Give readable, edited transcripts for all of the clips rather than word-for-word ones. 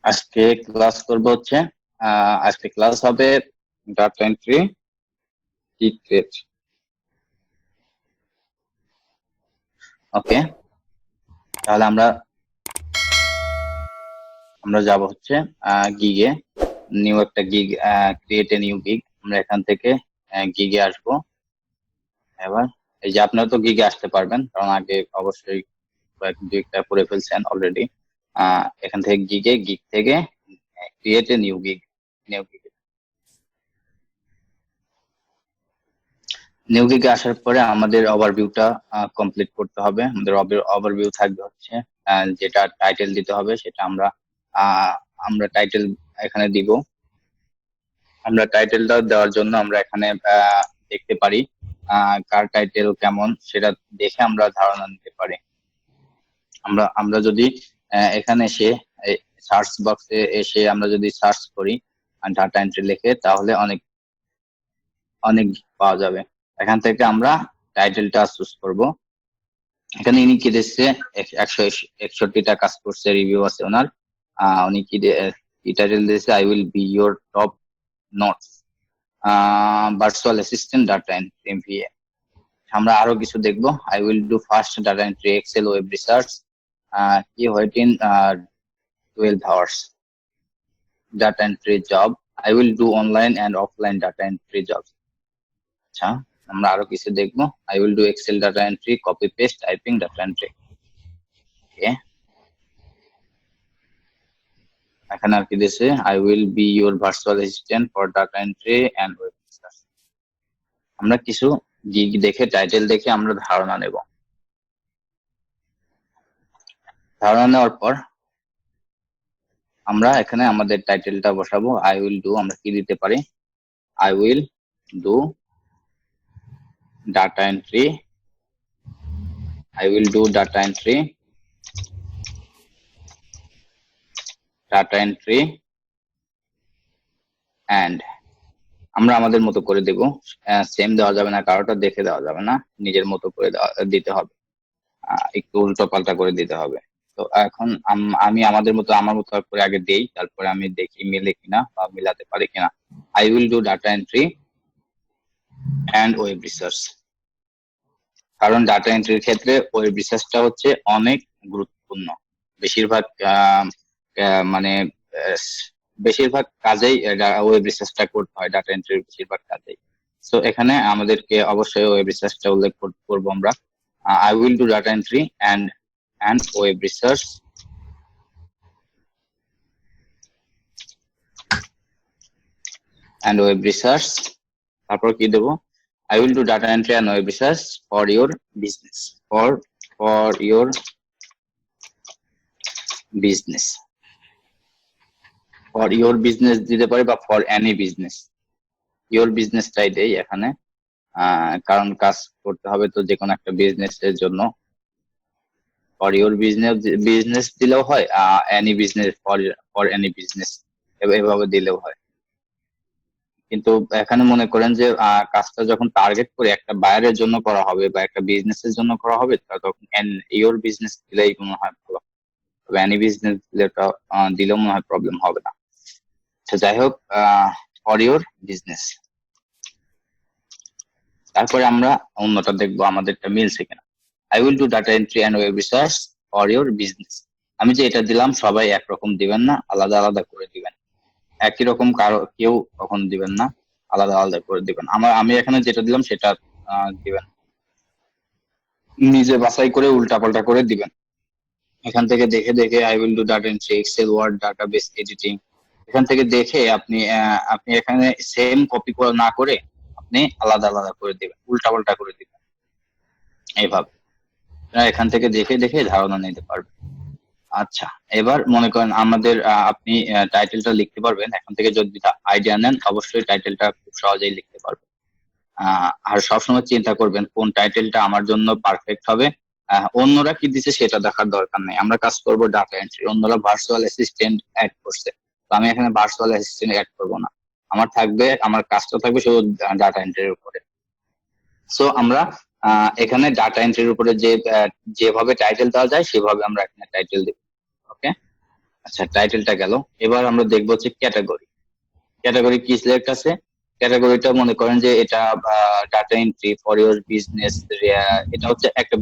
আজকে ক্লাস করব হচ্ছে আজকে ক্লাস হবে ডাটা এন্ট্রি সিক্রেট। ওকে, তাহলে আমরা যাব হচ্ছে গিগে, নিউ একটা gig, create a new gig. আমরা এখান থেকে গিগে আসবো। এবার এই যে আপনারা তো গিগে আসতে পারবেন, কারণ আগে অবশ্যই গিগটা করে ফেলছেন অলরেডি। এখান থেকে গিগ থেকে create a new gig, new গিগে আসার পরে আমাদের ওভারভিউটা কমপ্লিট করতে হবে। আমাদের ওভারভিউ থাকবে হচ্ছে যেটা টাইটেল দিতে হবে, সেটা আমরা টাইটেল এখানে দিব। আমরা টাইটেলটা দেওয়ার জন্য আমরা এখানে দেখতে পারি কার টাইটেল কেমন, সেটা দেখে আমরা ধারণা নিতে পারি। আমরা যদি এখানে এসে সার্চ বক্সে এসে আমরা যদি সার্চ করি ডাটা এন্ট্রি লিখে, তাহলে অনেক পাওয়া যাবে। এখান থেকে আমরা টাইটেলটা চুজ করব। এখানে ইনি কি দিচ্ছে, 161টা কাজ করছে, রিভিউ আছে ওনার। উনি কি টাইটেল দিয়েছে, I will be your top notch virtual assistant data entry MVA. আমরা আরো কিছু দেখব। I will do first data entry excel web research কি within 12 hours data entry job. I will do online and offline data entry job. আচ্ছা, আমরা আরো কিছু দেখবো। I will do excel data entry, copy paste, typing data entry. Okay, এখানে আর কি দিয়েছে, I will be your virtual assistant for data entry and web research. আমরা কিছু গিগ দেখে, টাইটেল দেখে আমরা ধারণা নেব। ধারণা নেওয়ার পর আমরা এখানে আমাদের টাইটেলটা বসাবো। আই উইল ডু, আমরা কি দিতে পারি, I will do data entry, I will do data entry and আমরা আমাদের মতো করে দেব। সেম দেওয়া যাবে না, কারোটা দেখে দেওয়া যাবে না, নিজের মতো করে দিতে হবে, একটু উল্টো পাল্টা করে দিতে হবে। তো এখন আমি আমার মতো করে আগে দেই, তারপরে আমি দেখি মিলে কিনা বা মিলাতে পারি কিনা। I will do data entry and web research, কারণ ডাটা এন্ট্রির ক্ষেত্রে ওয়েব রিসার্চটা হচ্ছে অনেক গুরুত্বপূর্ণ। বেশিরভাগ মানে বেশিরভাগ কাজেই ওয়েব রিসার্চটা করতে হয়, ডাটা এন্ট্রির বেশিরভাগ কাজেই। সো এখানে আমাদেরকে অবশ্যই ওয়েব রিসার্চটা উল্লেখ করব আমরা। I will do data entry and web research তারপর কি দেবো, I will do data entry and web research for your business. For your business. For your business দিতে পারি বা for any business. Your business টাই দেই এখানে, কারণ কাজ করতে হবে তো যে কোনো একটা বিজনেস এর জন্য। For your business দিলেও হয়, any business, for any business এভাবে দিলেও হয়। কিন্তু এখানে মনে করেন যে কাজটা যখন টার্গেট করে একটা বায়ারের জন্য করা হবে বা একটা বিজনেসের জন্য করা হবে, তখন ইওর বিজনেস দিলেই মনে হয় ভালো। তবে এনি বিজনেস দিলেও মনে হয় প্রবলেম হবে না। তো যাই হোক, ফর ইওর বিজনেস। তারপরে আমরা অন্যটা দেখবো আমাদেরটা মিলছে কিনা। I will do data entry and web research for your business. আমি যে এটা দিলাম সবাই একরকম দিবেন না, আলাদা আলাদা করে দিবেন। একই রকম কেউ কখন দিবেন না, আলাদা আলাদা করে দিবেন। আমি এখানে যেটা দিলাম সেটা দিবেন, নিজে বাছাই করে উল্টাপাল্টা করে দিবেন। এখান থেকে দেখে দেখে I will do data entry excel word database editing, এখান থেকে দেখে আপনি এখানে সেম কপি না করে আপনি আলাদা আলাদা করে দিবেন, উল্টাপাল্টা করে দিবেন। এইভাবে এখান থেকে দেখে দেখে ধারণা নিতে পারবেন। আচ্ছা, এবার মনে করেন আমাদের আপনি টাইটেলটা লিখতে পারবেন। এখন থেকে যদি আইডিয়া নেন, অবশ্যই টাইটেলটা খুব সহজেই লিখতে পারবেন। আর সবসময় চিন্তা করবেন কোন টাইটেলটা আমার জন্য পারফেক্ট হবে। অন্যরা কি দিচ্ছে সেটা দেখার দরকার নেই, আমরা কাজ করব ডাটা এন্ট্রি। অন্যরা ভার্চুয়াল অ্যাসিস্ট্যান্ট অ্যাড করছে, তো আমি এখানে ভার্চুয়াল অ্যাসিস্ট্যান্ট অ্যাড করব না। আমার কাজটা থাকবে শুধু ডাটা এন্ট্রির উপরে। সো আমরা এখানে ডাটা এন্ট্রির উপরে যেভাবে টাইটেল দেওয়া যায় সেভাবে আমরা এখানে টাইটেল দেব। ওকে, আচ্ছা, টাইটেলটা গেল। এবার আমরা দেখবো হচ্ছে ক্যাটাগরি। ক্যাটাগরি কি সিলেক্ট আছে? ক্যাটাগরিটা মনে করেন যে এটা data entry for your business, এটা হচ্ছে একটা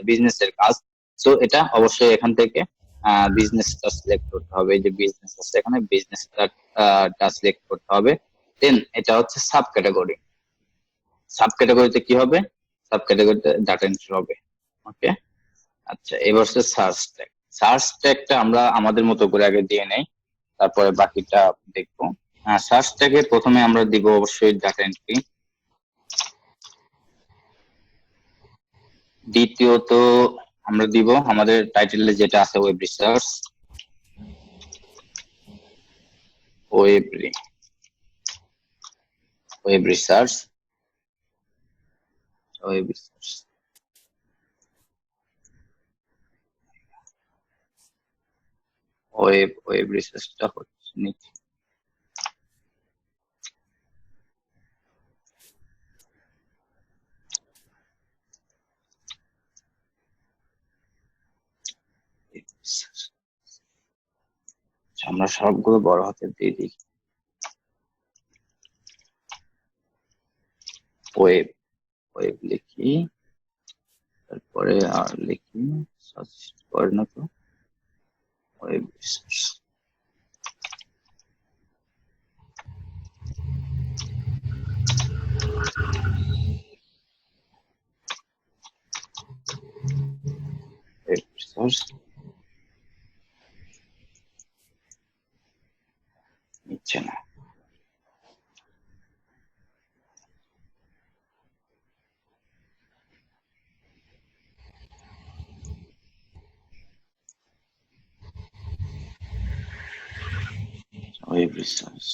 বিজনেসের কাজ। সো এটা অবশ্যই এখান থেকে বিজনেসটা সিলেক্ট করতে হবে। এই যে বিজনেস আছে এখানে, বিজনেসটা সিলেক্ট করতে হবে। দেন এটা হচ্ছে সাব ক্যাটাগরি। সাব ক্যাটাগরিতে কি হবে? সাব ক্যাটাগরিতে ডাটা এন্ট্রি হবে। ওকে। আচ্ছা, এবার হচ্ছে সার্চ ট্যাগ। সার্চ ট্যাগটা আমরা আমাদের মতো করে আগে দিয়ে নেই, তারপরে বাকিটা দেখবো। সার্চ ট্যাগে প্রথমে আমরা দিব অবশ্যই ডাটা এন্ট্রি। দ্বিতীয়ত আমরা দিব আমাদের টাইটেলে যেটা আছে web research. Web web research web research web রিসার্চটা হচ্ছে নিচে। আমরা সবগুলো বড় হাতের দিয়ে দিই। ওয়েব ওয়েব লিখি, তারপরে আর লিখি, সার্চ করে না তো, ওয়েব রিসার্চ। ওয়েব রিসার্চ নিচ্ছে না। ওয়েব রিসার্চ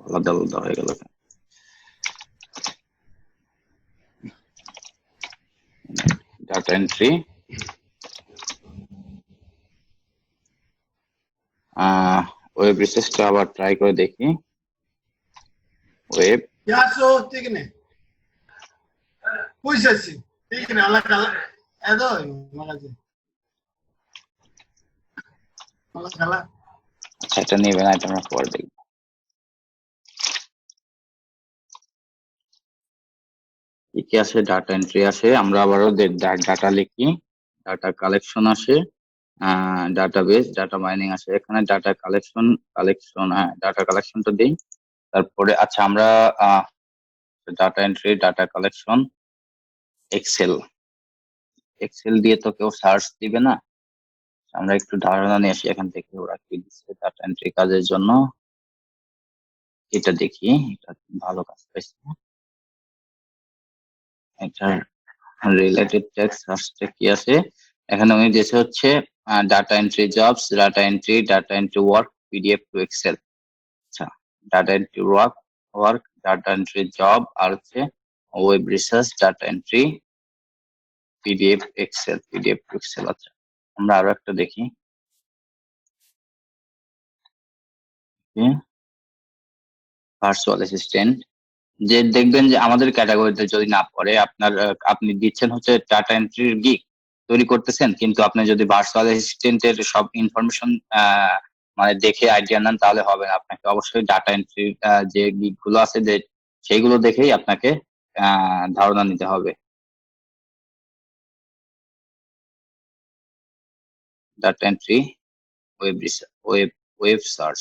আলাদা আলাদা হয়ে গেল। ডাটা এন্ট্রি, ওয়েব রিসার্চটা আবার ট্রাই করে দেখি। ওয়েব ठीक है पूछছি ঠিক না আলাদা কালা এত মাগাছে আলাদা কালা। আচ্ছা, এটা নেবে না, এটা আমরা পরে দেখবো। কি কি আসে? ডাটা এন্ট্রি আসে, আমরা আবারও ডাটা লিখি, ডাটা কালেকশন আসে, ডাটাবেস, ডাটা মাইনিং আসে। এখানে ডাটা কালেকশন, হ্যাঁ, ডাটা কালেকশনটা দিই। তারপরে আচ্ছা, আমরা data entry, data collection, excel. Excel দিয়ে তো কেউ সার্চ দিবে না, আমরা একটু ধারণা নিয়ে আসি এখান থেকে ওরা কি দিচ্ছে ডাটা এন্ট্রি কাজের জন্য। এটা দেখি, এটা ভালো কাজ পাইছে। এটা রিলেটেড ট্যাক্স সার্চটা কি আছে? এখানে উনি দিয়েছে হচ্ছে data entry jobs, data entry, data entry work, PDF to excel. আচ্ছা, data entry work, data entry job, আর হচ্ছে web research, data entry, PDF to excel. আচ্ছা, আমরা আরো একটা দেখি। ভার্চুয়াল অ্যাসিস্ট্যান্ট, যে দেখবেন যে আমাদের ক্যাটাগরিতে যদি না পড়ে, আপনি দিচ্ছেন হচ্ছে ডাটা এন্ট্রির গিগ তৈরি করতেছেন, কিন্তু আপনি যদি ভার্চুয়াল অ্যাসিস্ট্যান্টের সব ইনফরমেশন মানে দেখে আইডিয়া নেন, তাহলে হবে না। আপনাকে অবশ্যই ডাটা এন্ট্রির যে গিগ গুলো আছে, যে সেইগুলো দেখেই আপনাকে ধারণা নিতে হবে। ডাটা এন্ট্রি, ওয়েব সার্চ,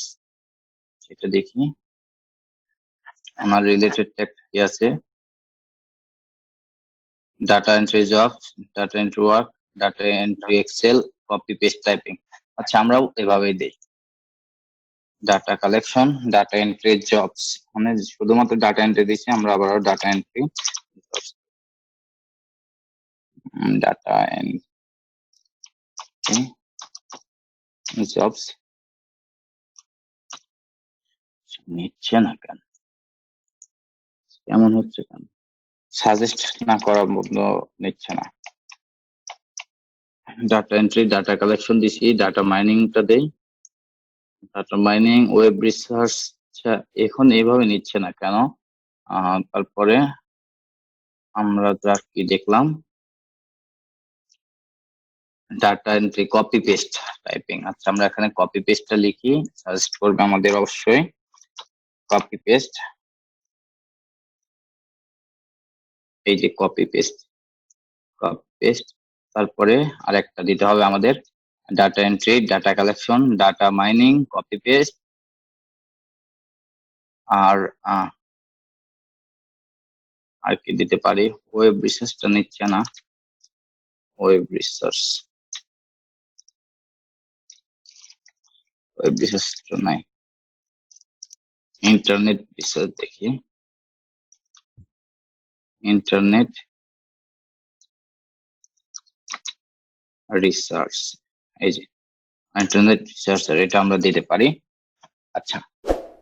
সেটা দেখি আমার রিলেটেড ট্যাগ কি আছে। Data entry job, data entry work, data entry excel, copy paste typing. আচ্ছা, আমরাও এভাবেই দিই। Data collection, data entry jobs, মানে শুধুমাত্র ডাটা এন্ট্রি দিচ্ছি, আমরা আবারও data entry data entry jobs. নিচ্ছে না কেন? কেমন হচ্ছে কেন? সাজেস্ট না করার মতো নিচ্ছে না। ডাটা এন্ট্রি, ডাটা কালেকশন দিছি, ডাটা মাইনিংটা দেই, ডাটা মাইনিং, ওয়েব রিসার্চ। আচ্ছা, এখন এইভাবে নিচ্ছে না কেন? তারপরে আমরা যা কি দেখলাম, data entry copy paste typing. আচ্ছা আমরা এখানে কপি পেস্টটা লিখি, সাজেস্ট করবে আমাদের অবশ্যই কপি পেস্ট। এই যে কপি পেস্ট, তারপরে আরেকটা দিতে হবে আমাদের data entry, data collection, data mining, copy paste. আর আর কি দিতে পারি? ওয়েব রিসার্চটা নিচ্ছে না, ওয়েব রিসার্চ, ওয়েব রিসার্চটা নাই। ইন্টারনেট রিসার্চ দেখি, ইন্টারনেট রিসার্চ, এই যে ইন্টারনেট রিসার্চার, এটা আমরা দিতে পারি। আচ্ছা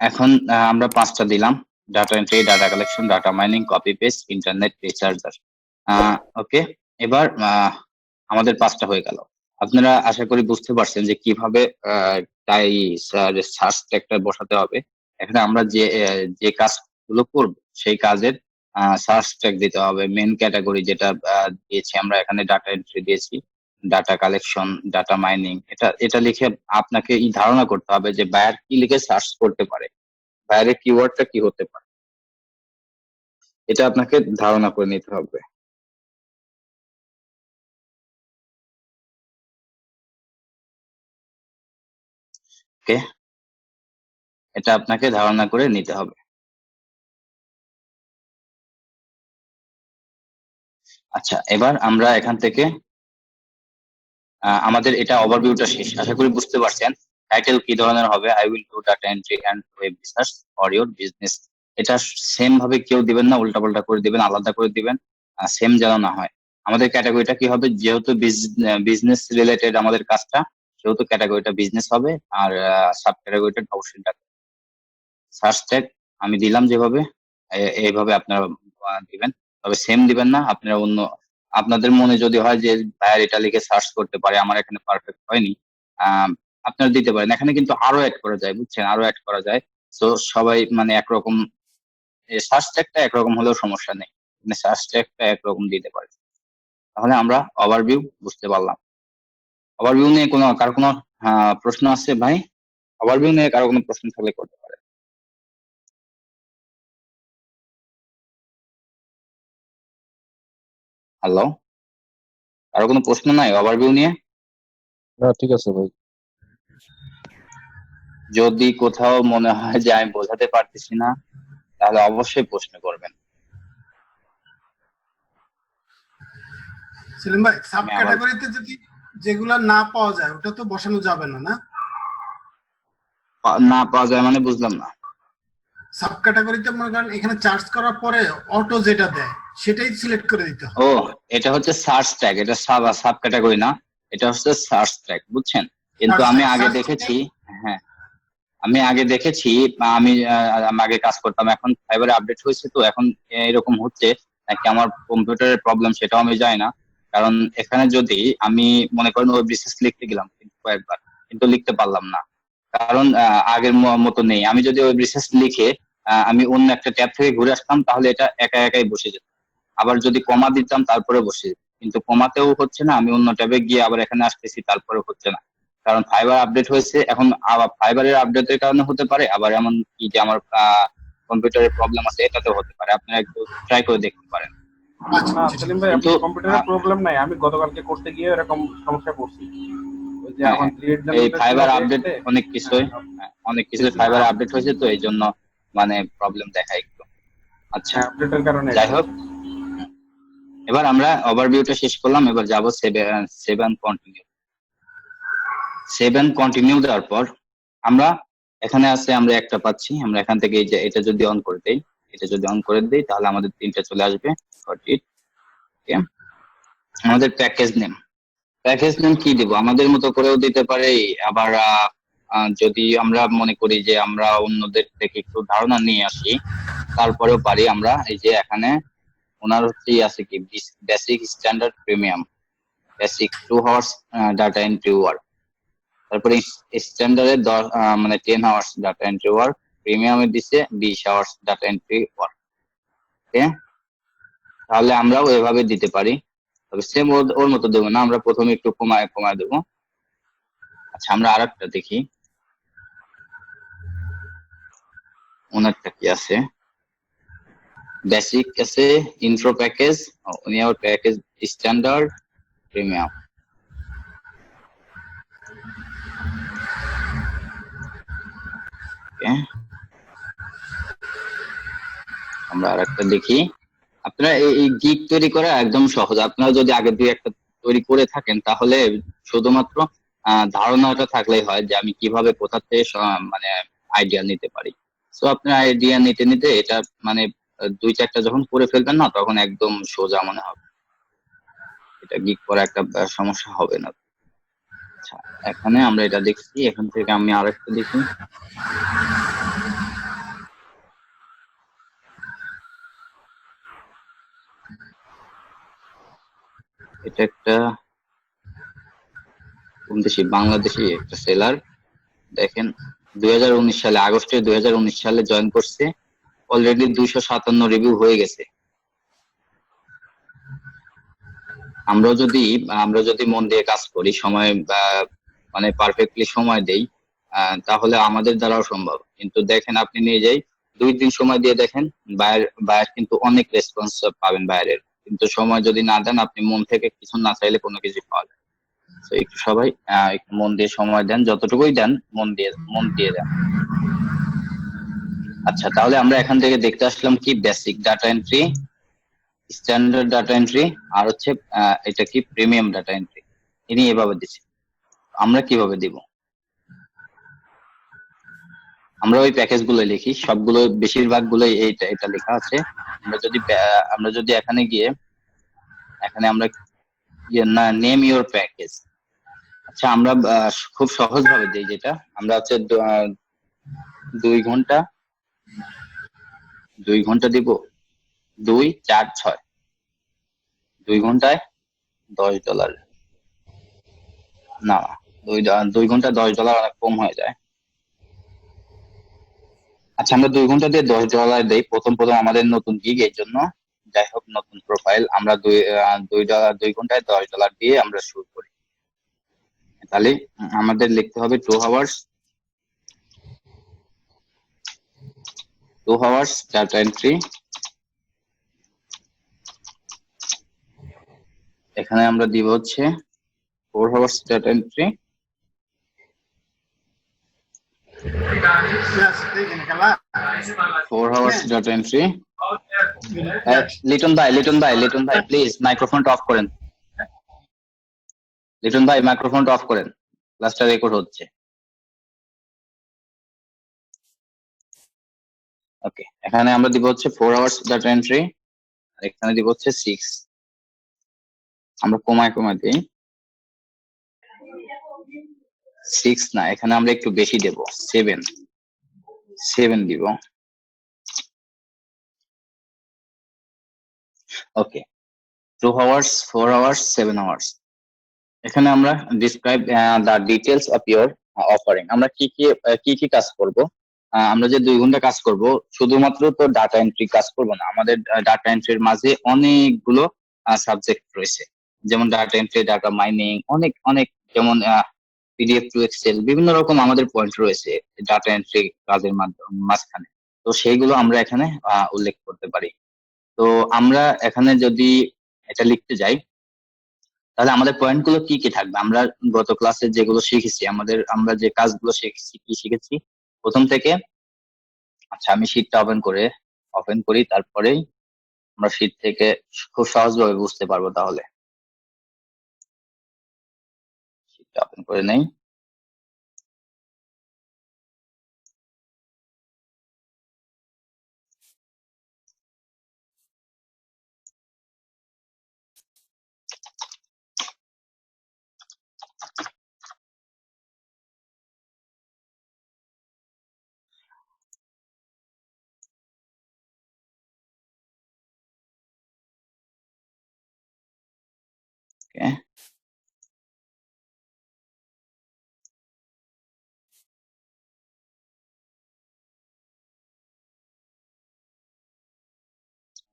এখন আমরা 5টা দিলাম, data entry, data collection, data mining, copy paste, internet researcher. Okay, এবার আমাদের 5টা হয়ে গেল। আপনারা আশা করি বুঝতে পারছেন যে কিভাবে তাই সার্চ ট্যাগটা বসাতে হবে। এখানে আমরা যে কাজগুলো করব সেই কাজের সার্চ ট্যাগ দিতে হবে। মেন ক্যাটাগরি যেটা দিয়েছি আমরা এখানে, ডাটা এন্ট্রি দিয়েছি, ডাটা কালেকশন, ডাটা মাইনিং, এটা লিখে আপনাকে ধারণা করতে হবে যে বায়ার কি লিখে সার্চ করতে পারে, বায়ারের কিওয়ার্ডটা কি হতে পারে, এটা আপনাকে ধারণা করে নিতে হবে। ওকে, এটা আপনাকে ধারণা করে নিতে হবে। আচ্ছা এবার আমরা এখান থেকে আমাদের এটা ওভারভিউটা শেষ, আশা করি বুঝতে পারছেন। টাইটেল কি ধরনের হবে? I will do data entry and web research for your business. এটা সেম ভাবে কেউ দিবেন না, উল্টাপাল্টা করে দিবেন, আলাদা করে দিবেন, সেম যেন না হয়। আমাদের ক্যাটাগরিটা কি হবে? যেহেতু বিজনেস রিলেটেড আমাদের কাজটা, সেহেতু ক্যাটাগরিটা বিজনেস হবে, আর সাব ক্যাটাগরিটা অবশ্যই ডাটা। সার্চ ট্যাগ আমি দিলাম যেভাবে, এইভাবে আপনারা দিবেন, তবে সেম দিবেন না। আপনারা অন্য, আপনাদের মনে যদি হয় যে ভাইয়ার এটা লিখে সার্চ করতে পারে, আমার এখানে পারফেক্ট হয়নি, আপনারা দিতে পারেন। এখানে কিন্তু আরো অ্যাড করা যায়, বুঝছেন, আরো অ্যাড করা যায়। তো সবাই মানে একরকম, সার্চ ট্যাগটা একরকম হলেও সমস্যা নেই, মানে সার্চ ট্যাগটা একরকম দিতে পারে। তাহলে আমরা ওভারভিউ বুঝতে পারলাম। ওভারভিউ নিয়ে কারো কোনো প্রশ্ন আছে ভাই? ওভারভিউ নিয়ে কারো কোনো প্রশ্ন থাকলে করতে পারে। হ্যালো, কারো কোনো প্রশ্ন নাই ওভারভিউ নিয়ে? না ঠিক আছে ভাই। যদি কোথাও মনে হয় যে আমি বোঝাতে পারতেছি না, তাহলে অবশ্যই প্রশ্ন করবেন। সেলিম ভাই, সাব আমি আবার ক্যাটাগরিতে যদি যেগুলা না পাওয়া যায় ওটা তো বসানো যাবে না, না? না পাওয়া যায় মানে বুঝলাম না। সাব ক্যাটাগরিতে মনে করেন এখানে চার্জ করার পরে অটো যেটা দেয় সেটাই সিলেক্ট করে দিতে হবে। ও, এটা হচ্ছে সার্চ ট্যাগ, এটা সাব ক্যাটাগরি না, এটা হচ্ছে সার্চ ট্যাগ, বুঝছেন। কিন্তু আমি আগে দেখেছি, হ্যাঁ আমি আগে দেখেছি, আমি আগে কাজ করতাম, এখন ফাইবারে আপডেট হয়েছে তো এখন এরকম হচ্ছে নাকি আমার কম্পিউটারের প্রবলেম সেটাও আমি জানি না। কারণ এখানে যদি আমি মনে করেন ওয়েব রিসার্চ লিখতে গেলাম কিন্তু কয়েকবার, কিন্তু লিখতে পারলাম না, কারণ আগের মতো নেই। আমি যদি ওয়েব রিসার্চ লিখে আমি অন্য একটা ট্যাব থেকে ঘুরে আসতাম, তাহলে এটা একা একাই বসে যেত। আবার যদি কমা দিতাম তারপরে বসে যেত, কিন্তু কমাতেও হচ্ছে না, আমি অন্য ট্যাবে গিয়ে আবার এখানে আসতেছি তারপরে হচ্ছে না। কারণ ফাইবার আপডেট হয়েছে এখন, আবার ফাইবারের আপডেটের কারণে হতে পারে, আবার এমন কি যে আমার কম্পিউটারের প্রবলেম আছে এটাতেও হতে পারে। আপনারা একটু ট্রাই করে দেখতে পারেন। আচ্ছা, না আচ্ছা, সেলিম ভাই, কিন্তু আপনার কম্পিউটারের প্রবলেম নাই, আমি গতকালকে করতে গিয়ে এরকম সমস্যা পড়ছি। ওই যে হ্যাঁ, এখন ক্রিয়েট এই ফাইবার আপডেট অনেক কিছুই, অনেক কিছু ফাইবার আপডেট হয়েছে তো এই জন্য মানে প্রবলেম দেখায় একটু। আচ্ছা আপডেটের কারণে যাই হোক, এবার আমরা ওভারভিউটা শেষ করলাম, এবার যাব সেভেন কন্টিনিউ। 7 কন্টিনিউ দেওয়ার পর আমরা এখানে আছে, আমরা একটা পাচ্ছি, আমরা এখান থেকে এই যে এটা যদি অন করে দেই, এটা যদি অন করে দেই তাহলে আমাদের 3টা চলে আসবে। ওকে, আমাদের প্যাকেজ নেম কি দিব? আমাদের মতো করেও দিতে পারে, আবার যদি আমরা মনে করি যে আমরা অন্যদের থেকে একটু ধারণা নিয়ে আসি তারপরেও পারি আমরা। এই যে এখানে ওনার হচ্ছে আছে কি, basic standard premium, basic 2 hours data entry work, তারপরে স্ট্যান্ডার্ডে মানে 10 আওয়ার্স ডাটা এন্ট্রি ওয়ার্ক, প্রিমিয়ামে দিছে 20 আওয়ার্স ডাটা এন্ট্রি ওয়ার্ক। ওকে, তাহলে আমরাও এভাবে দিতে পারি। তবে সেম ওর মতো দেবো না, আমরা প্রথমে একটু কমায় কমায় দেবো। আচ্ছা আমরা আরেকটা দেখি ওনারটা কি আছে। বেসিক আছে, ইন্ট্রো প্যাকেজ, উনি আবার প্যাকেজ স্ট্যান্ডার্ড, প্রিমিয়াম। আমরা আরেকটা দেখি। আপনারা এই গিগ তৈরি করা একদম সহজ। আপনারা যদি আগে দুই একটা তৈরি করে থাকেন তাহলে শুধুমাত্র ধারণাটা থাকলেই হয় যে আমি কিভাবে কোথা থেকে মানে আইডিয়া নিতে পারি। তো আপনার আইডিয়া নিতে নিতে এটা মানে দুই চারটা যখন করে ফেলবেন না তখন একদম সোজা মনে হবে, এটা গিগ করা একটা সমস্যা হবে না। আচ্ছা এখানে আমরা এটা দেখছি, এখান থেকে আমি আরেকটা দেখি। এটা একটা কোন দেশি, বাংলাদেশি একটা সেলার। দেখেন 2019 সালে, আগস্টে 2019 সালে জয়েন করছে, অলরেডি 257 রিভিউ হয়ে গেছে। আমরা যদি মন দিয়ে কাজ করি, সময় মানে পারফেক্টলি সময় দেই, তাহলে আমাদের দ্বারাও সম্ভব। কিন্তু দেখেন আপনি নিয়ে যাই 2 দিন সময় দিয়ে দেখেন, বায়ার কিন্তু অনেক রেসপন্স পাবেন বাইরের। কিন্তু সময় যদি না দেন, আপনি মন থেকে কিছু না চাইলে কোনো কিছু পাওয়া যায়। তো একটু সবাই একটু মন দিয়ে সময় দেন, যতটুকুই দেন মন দিয়ে দেন। আচ্ছা তাহলে আমরা এখান থেকে দেখতে আসলাম কি, basic data entry, standard data entry, আর হচ্ছে এটা কি প্রিমিয়াম ডাটা এন্ট্রি। ইনি এভাবে দিচ্ছে, আমরা কিভাবে দিব? আমরা ওই প্যাকেজ গুলো লিখি, সবগুলো বেশিরভাগ গুলো এটা লেখা আছে। আমরা যদি এখানে গিয়ে এখানে আমরা নেম ইওর প্যাকেজ। আচ্ছা আমরা খুব সহজ ভাবে দিই, যেটা আমরা হচ্ছে 2 ঘন্টা 2 ঘন্টা দিব, 2 4 6, 2 ঘন্টায় $10। না, 2 ঘন্টা $10 অনেক কম হয়ে যায়। আচ্ছা আমরা 2 ঘন্টা দিয়ে $10 দেই, প্রথম প্রথম আমাদের নতুন গিগ, এর জন্য যাই হোক নতুন প্রোফাইল, আমরা $2 2 ঘন্টায় $10 দিয়ে আমরা শুরু করি। তাহলে আমাদের লিখতে হবে 2 hours ডাটা এন্ট্রি। এখানে আমরা দিব হচ্ছে 4 hours ডাটা এন্ট্রি। Yes, দেখেন খেলা 4 hours ডাটা এন্ট্রি। লিটন ভাই প্লিজ মাইক্রোফোনটা অফ করেন। লিটন ভাই মাইক্রোফোনটা অফ করেন, ক্লাসটা রেকর্ড হচ্ছে। ওকে, এখানে আমরা দিব হচ্ছে 4 hours ডাটা এন্ট্রি, আর এখানে দিব হচ্ছে 6। আমরা কমায় কমায় দিই, 6 না, এখানে আমরা একটু বেশি দেব, 7 দিব। ওকে, 2 hours 4 hours 7 hours। এখানে আমরা describe the details of your offering. আমরা কি কি কাজ করব। আমরা যে 2 ঘন্টা কাজ করব, শুধুমাত্র তো ডাটা এন্ট্রি কাজ করব না, আমাদের ডাটা এন্ট্রির মাঝে অনেকগুলো সাবজেক্ট রয়েছে। যেমন ডাটা এন্ট্রি, ডাটা মাইনিং, অনেক অনেক, যেমন পিডিএফ টু এক্সেল, বিভিন্ন রকম আমাদের পয়েন্ট রয়েছে ডাটা এন্ট্রি কাজের মাঝখানে। তো সেইগুলো আমরা এখানে উল্লেখ করতে পারি। তো আমরা এখানে যদি এটা লিখতে যাই, তাহলে আমাদের পয়েন্ট গুলো কি কি থাকবে। আমরা গত ক্লাসে যেগুলো শিখেছি, আমরা যে কাজগুলো শিখেছি, কি শিখেছি প্রথম থেকে। আচ্ছা আমি শীটটা ওপেন করি, তারপরেই আমরা শীট থেকে খুব সহজভাবে বুঝতে পারবো। তাহলে শীটটা ওপেন করে নেই। ওকে,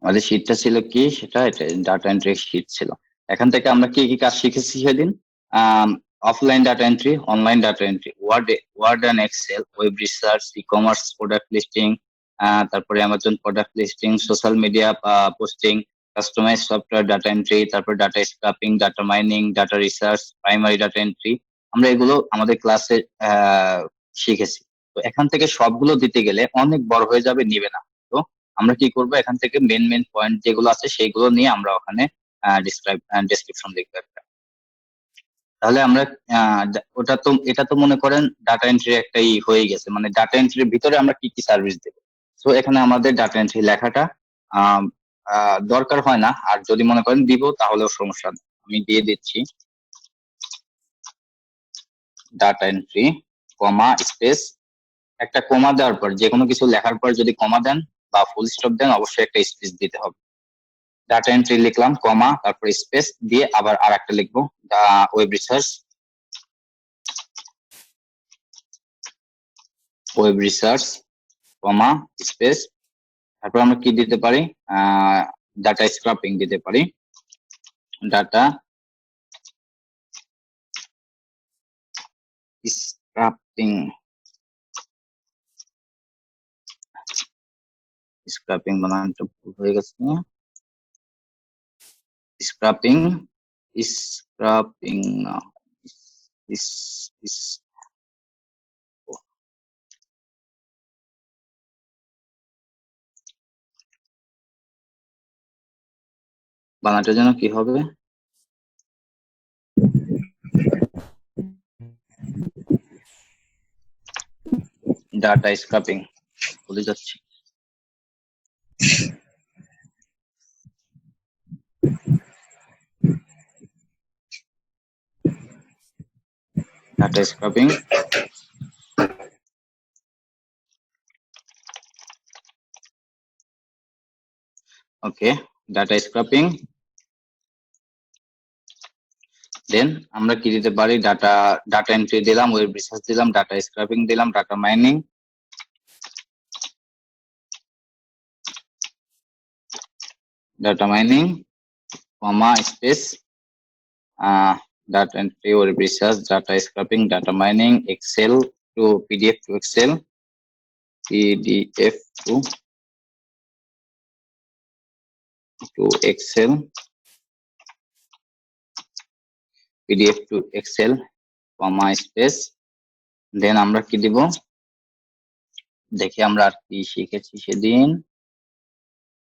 আমাদের শীটটা ছিল কি, এটা ডাটা এন্ট্রি শীট ছিল। এখান থেকে আমরা কি কি কাজ শিখেছি সেদিন? Offline data entry, online data entry, word and excel, web research, e commerce product listing, তারপরে Amazon product listing, social media posting, customize software data entry, তারপর data scraping, data mining, data research, primary data entry. আমরা এগুলো আমাদের ক্লাসে শিখেছি। তো এখান থেকে সবগুলো দিতে গেলে অনেক বড় হয়ে যাবে, নিবে না। তো আমরা কি করব, এখান থেকে মেন পয়েন্ট যেগুলো আছে সেইগুলো নিয়ে আমরা ওখানে ডেসক্রিপশন লিখবো একটা। তাহলে আমরা এটা তো মনে করেন ডাটা এন্ট্রি একটা হয়ে গেছে, মানে ডাটা এন্ট্রির ভিতরে আমরা কি কি সার্ভিস দেব। তো এখানে আমাদের ডাটা এন্ট্রি লেখাটা দরকার হয় না, আর যদি মনে করেন দিব তাহলেও সমস্যা নেই, আমি দিয়ে দিচ্ছি ডাটা এন্ট্রি কমা স্পেস, একটা কমা দেওয়ার পর যে কোনো কিছু লেখার পর যদি কমা দেন বা ফুল স্টপ দেন অবশ্যই একটা স্পেস দিতে হবে। ডাটা এন্ট্রি লিখলাম কমা, তারপর স্পেস দিয়ে আবার আর একটা লিখবো ওয়েব রিসার্চ, কমা স্পেস, তারপর আমরা কি দিতে পারি, ডাটা স্ক্রাপিং দিতে পারি, ডাটা স্ক্রাপিং, বানানটা ভুল হয়ে গেছে, স্ক্রাপিং না, বানানটা যেন কি হবে, ডাটা স্ক্রাপিং ভুলে যাচ্ছি। Data scraping, okay, data scraping. Then আমরা কি দিতে পারি, ডাটা এন্ট্রি দিলাম, ওয়েব রিসার্চ দিলাম, ডাটা স্ক্রাপিং দিলাম, data mining, comma space, data entry, web research, data scraping, data mining, excel to PDF to excel, PDF to excel, PDF to excel, comma space. Then আমরা কি দিব, দেখি আমরা আর কি শিখেছি সেদিন।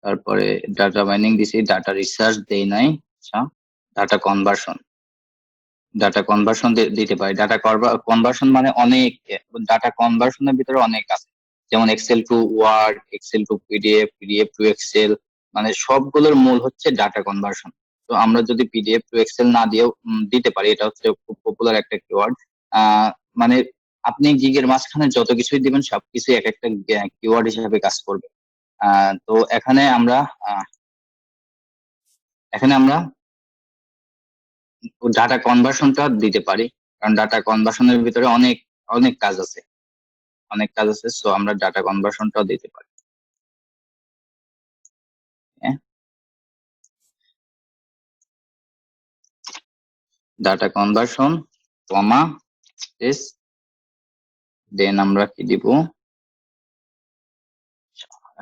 তারপরে ডাটা মাইনিং দিছি, ডাটা রিসার্চ দেই নাই, আচ্ছা, ডাটা কনভার্সন দিতে পারি। ডাটা কনভার্সন মানে অনেক, ডাটা কনভার্সনের ভিতরে অনেক আছে, যেমন excel to word, excel to PDF, PDF to excel, মানে সবগুলোর মূল হচ্ছে ডাটা কনভার্সন। তো আমরা যদি পিডিএফ টু এক্সেল না দিয়েও দিতে পারি, এটা হচ্ছে খুব পপুলার একটা কিওয়ার্ড। মানে আপনি গিগের মাঝখানে যত কিছুই দিবেন সবকিছু এক একটা কিওয়ার্ড হিসেবে কাজ করবে। তো এখানে আমরা ডাটা কনভার্সনটা দিতে পারি, কারণ ডাটা কনভার্সনের ভিতরে অনেক অনেক কাজ আছে, সো আমরা ডাটা কনভার্সনটাও দিতে পারি। ডাটা কনভার্সন কমা স্পেস, দেন আমরা কি দিব,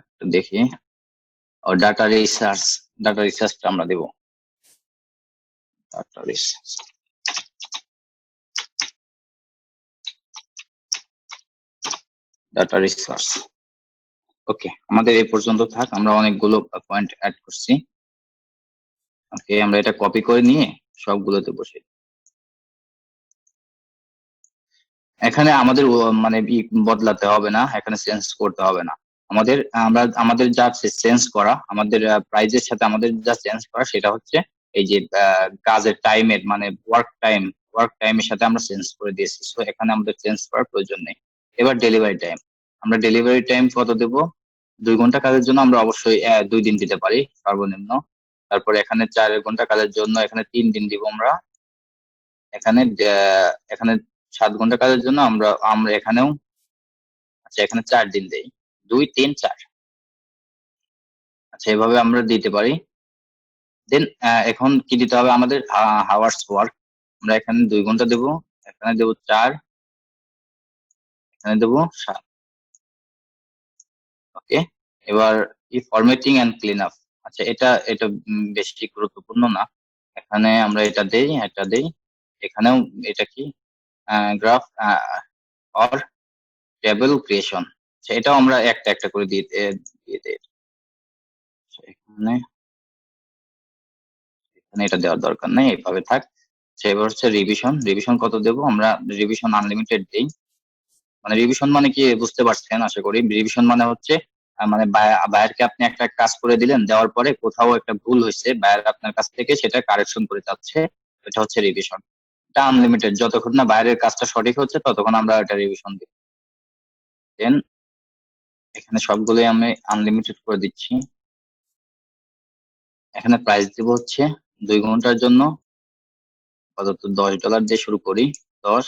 একটু দেখি, ও ডাটা রিসার্চটা আমরা দেব, ডাটা রিসার্চ, ওকে, আমাদের এই পর্যন্ত থাক, আমরা অনেকগুলো পয়েন্ট অ্যাড করছি। ওকে, আমরা এটা কপি করে নিয়ে সবগুলোতে বসে, এখানে আমাদের মানে বদলাতে হবে না, এখানে চেঞ্জ করতে হবে না। আমাদের যা চেঞ্জ করা, আমাদের প্রাইজের সাথে আমাদের যা চেঞ্জ করা সেটা হচ্ছে এই যে কাজের টাইমের, মানে ওয়ার্ক টাইমের সাথে আমরা চেঞ্জ করে দিয়েছি, সো এখানে আমাদের চেঞ্জ করার প্রয়োজন নেই। এবার ডেলিভারি টাইম, আমরা ডেলিভারি টাইম কত দেব, 2 ঘন্টা কাজের জন্য আমরা অবশ্যই 2 দিন দিতে পারি সর্বনিম্ন। তারপরে এখানে 4 ঘন্টা কাজের জন্য এখানে 3 দিন দিব আমরা। এখানে 7 ঘন্টা কাজের জন্য আমরা এখানেও, আচ্ছা, এখানে 4 দিন দেই, 2 3 4, আচ্ছা, এভাবে আমরা দিতে পারি। দেন এখন কি দিতে হবে আমাদের, হাওয়ার্স ওয়ার্ক। আমরা এখানে 2 ঘন্টা দেব, এখানে দেব 4, এখানে দেব 7। ওকে, এবার ফরম্যাটিং এন্ড ক্লিন আপ। আচ্ছা, এটা এটা বেশি গুরুত্বপূর্ণ না। এখানে আমরা এটা দেই, এখানেও এটা কি গ্রাফ অর টেবিল ক্রিয়েশন। আচ্ছা, এটাও আমরা একটা একটা করে দিয়ে দেই। আচ্ছা, এখানে এটা দেওয়ার দরকার নেই, এইভাবে থাক। আচ্ছা, এবার হচ্ছে রিভিশন কত দেব আমরা? রিভিশন আনলিমিটেড দেই। মানে রিভিশন মানে কি বুঝতে পারছেন আশা করি। রিভিশন মানে হচ্ছে মানে বায়ারকে আপনি একটা কাজ করে দিলেন, দেওয়ার পরে কোথাও একটা ভুল হয়েছে, বায়ার আপনার কাছ থেকে সেটা কারেকশন করে যাচ্ছে, এটা হচ্ছে রিভিশন। এটা আনলিমিটেড, যতক্ষণ না বাইরের কাজটা সঠিক হচ্ছে ততক্ষণ আমরা এটা রিভিশন দিই। দেন এখানে সবগুলোই আমি আনলিমিটেড করে দিচ্ছি। এখানে প্রাইস দিব হচ্ছে 2 ঘন্টার জন্য আপাতত $10 দিয়ে শুরু করি। 10,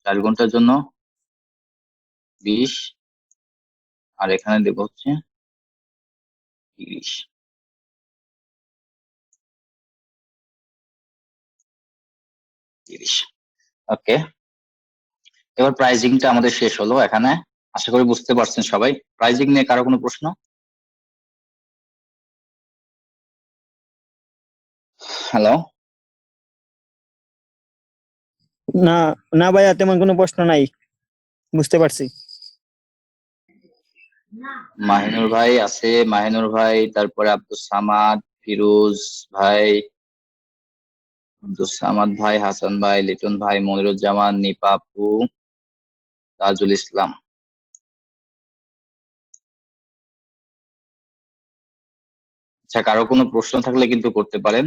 4 ঘন্টার জন্য 20, আর এখানে দেব হচ্ছে 30। ওকে, এবার প্রাইজিংটা আমাদের শেষ হলো এখানে। আশা করি বুঝতে পারছেন সবাই। প্রাইজিং নিয়ে কারো কোনো প্রশ্ন? হ্যালো, না, না ভাইয়া, তেমন কোনো প্রশ্ন নাই, বুঝতে পারছি। মাহিনুর ভাই আছে, মাহিনুর ভাই, তারপরে আব্দুল সামাদ, ফিরোজ ভাই, আব্দুল সামাদ ভাই, হাসান ভাই, লিটন ভাই, মনিরুজ্জামান, নিপা আপু, তাজুল ইসলাম। আচ্ছা, কারো কোনো প্রশ্ন থাকলে কিন্তু করতে পারেন,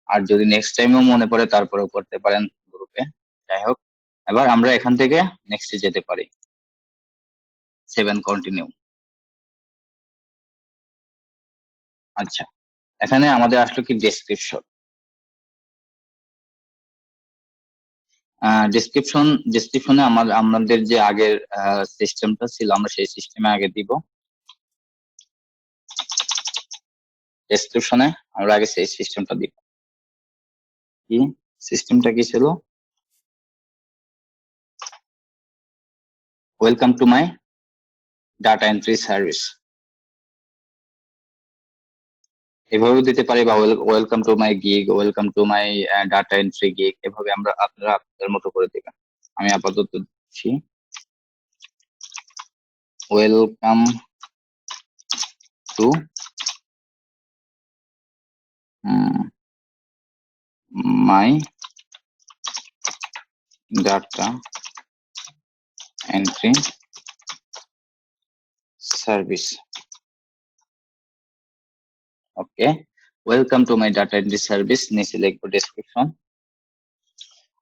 আর যদি নেক্সট টাইমও মনে পড়ে তারপরেও করতে পারেন গ্রুপে। যাই হোক, এবার আমরা এখান থেকে নেক্সটে যেতে পারি। 7 কন্টিনিউ। আচ্ছা, এখানে আমাদের আসলো কি ডেসক্রিপশন। ডেসক্রিপশনে আমাদের যে আগের সিস্টেমটা ছিল আমরা সেই সিস্টেমে আগে দিব। ডেসক্রিপশনে আমরা আগে সেই সিস্টেমটা দিব। কি সিস্টেমটা কি ছিল? Welcome to my data entry service, এভাবেও দিতে পারি, বা welcome to my gig, welcome to my data entry gig, এভাবে আপনারা আপনাদের মতো করে দিবেন। আমি আপাতত দিচ্ছি welcome to my data entry service. Okay, welcome to my data entry service, নিচে লিখবো ডেসক্রিপশন।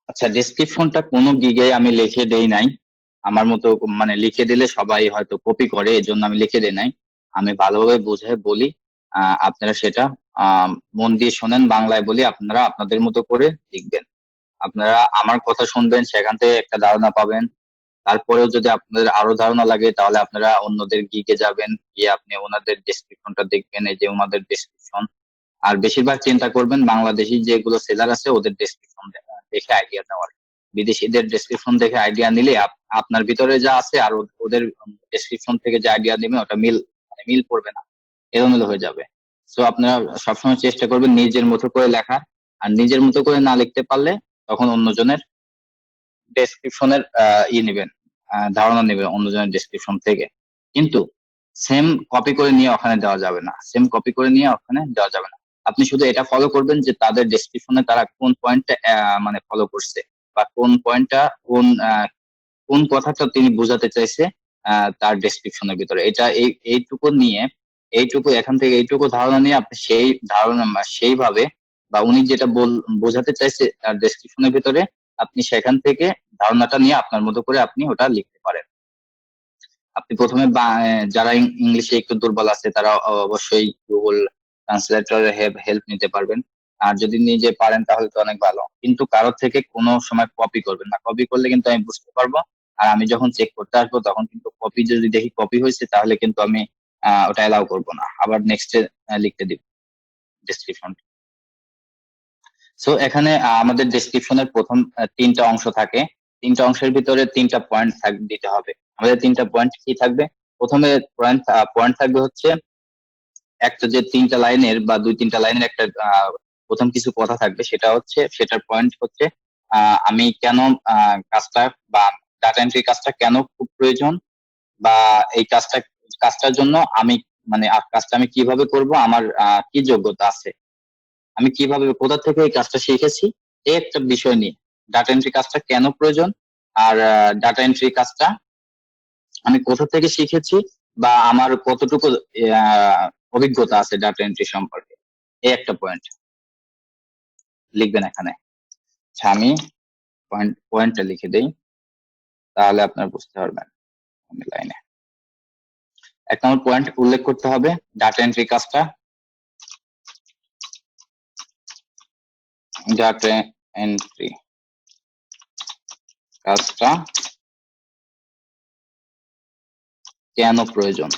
আচ্ছা, ডেসক্রিপশনটা কোনো গিগে আমি লিখে দেই নাই, আমার মতো মানে লিখে দিলে সবাই হয়তো কপি করে, এজন্য আমি লিখে দেই নাই। আমি ভালোভাবে বুঝাই বলি, আপনারা সেটা মন দিয়ে শোনেন, বাংলায় বলি, আপনারা আপনাদের মতো করে লিখবেন। আপনারা আমার কথা শুনবেন, সেখান থেকে একটা ধারণা পাবেন। তারপরেও যদি আপনাদের আরো ধারণা লাগে তাহলে আপনারা অন্যদের গিগে যাবেন, গিয়ে আপনি ওনাদের ডেসক্রিপশনটা দেখবেন, এই যে ওনাদের ডেসক্রিপশন। আর বেশিরভাগ চিন্তা করবেন বাংলাদেশি যেগুলো সেলার আছে ওদের ডেসক্রিপশন দেখে আইডিয়া নেওয়ার। বিদেশিদের ডেসক্রিপশন দেখে আইডিয়া নিলে আপনার ভিতরে যা আছে আর ওদের ডেসক্রিপশন থেকে যে আইডিয়া নেবে ওটা মিল পড়বে না, এলোমেলো হয়ে যাবে। সো আপনারা সবসময় চেষ্টা করবেন নিজের মতো করে লেখার, আর নিজের মতো করে না লিখতে পারলে তখন অন্যজনের ডেসক্রিপশনের নেবেন, ধারণা নেবেন অন্যজনের ডেসক্রিপশন থেকে। কিন্তু সেম কপি করে নিয়ে ওখানে দেওয়া যাবে না, আপনি শুধু এটা ফলো করবেন যে তাদের ডেসক্রিপশনে তারা কোন পয়েন্টটা মানে ফলো করছে, বা কোন পয়েন্টটা কোন কথাটা তিনি বোঝাতে চাইছে তার ডেসক্রিপশনের ভিতরে। এটা এইটুকু এখান থেকে এইটুকু ধারণা নিয়ে আপনি সেই ধারণা সেইভাবে, বা উনি যেটা বোঝাতে চাইছে তার ডেসক্রিপশনের ভিতরে, আপনি সেখান থেকে ধারণাটা নিয়ে আপনার মতো করে আপনি ওটা লিখতে পারেন। আপনি প্রথমে যারা ইংলিশে একটু দুর্বল আছে তারা অবশ্যই গুগল ট্রান্সলেটরের হেল্প নিতে পারবেন। আর যদি নিজে পারেন তাহলে তো অনেক ভালো, কিন্তু কারোর থেকে কোনো সময় কপি করবেন না। কপি করলে কিন্তু আমি বুঝতে পারবো, আর আমি যখন চেক করতে আসবো তখন কিন্তু কপি যদি দেখি কপি হয়েছে তাহলে কিন্তু আমি ওটা অ্যালাউ করবো না, আবার নেক্সটে লিখতে দিব। ডেসক্রিপশন। সো এখানে আমাদের ডেসক্রিপশনের প্রথম তিনটা অংশ থাকে, তিনটা অংশের ভিতরে তিনটা পয়েন্ট দিতে হবে। আমাদের তিনটা পয়েন্ট কি থাকবে? প্রথমে পয়েন্ট থাকবে হচ্ছে একটা যে তিনটা লাইনের বা দুই তিনটা লাইনের একটা প্রথম কিছু কথা থাকবে, সেটা হচ্ছে সেটার পয়েন্ট হচ্ছে আমি কেন কাজটা বা ডাটা এন্ট্রি কাজটা কেন খুব প্রয়োজন, বা এই কাজটার জন্য আমি মানে কাজটা আমি কিভাবে করব, আমার কি যোগ্যতা আছে, আমি কিভাবে কোথা থেকে এই কাজটা শিখেছি, এই একটা বিষয় নিয়ে ডাটা এন্ট্রি কাজটা কেন প্রয়োজন, আর ডাটা এন্ট্রি কাজটা আমি কোথা থেকে শিখেছি বা আমার কতটুকু অভিজ্ঞতা আছে ডাটা এন্ট্রি সম্পর্কে, এই একটা পয়েন্ট লিখবেন এখানে। আচ্ছা, আমি পয়েন্টটা লিখে দেই, তাহলে আপনারা বুঝতে পারবেন। আমি লাইনে এক নম্বর পয়েন্ট উল্লেখ করতে হবে, ডাটা এন্ট্রি কাজটা কেন প্রয়োজন।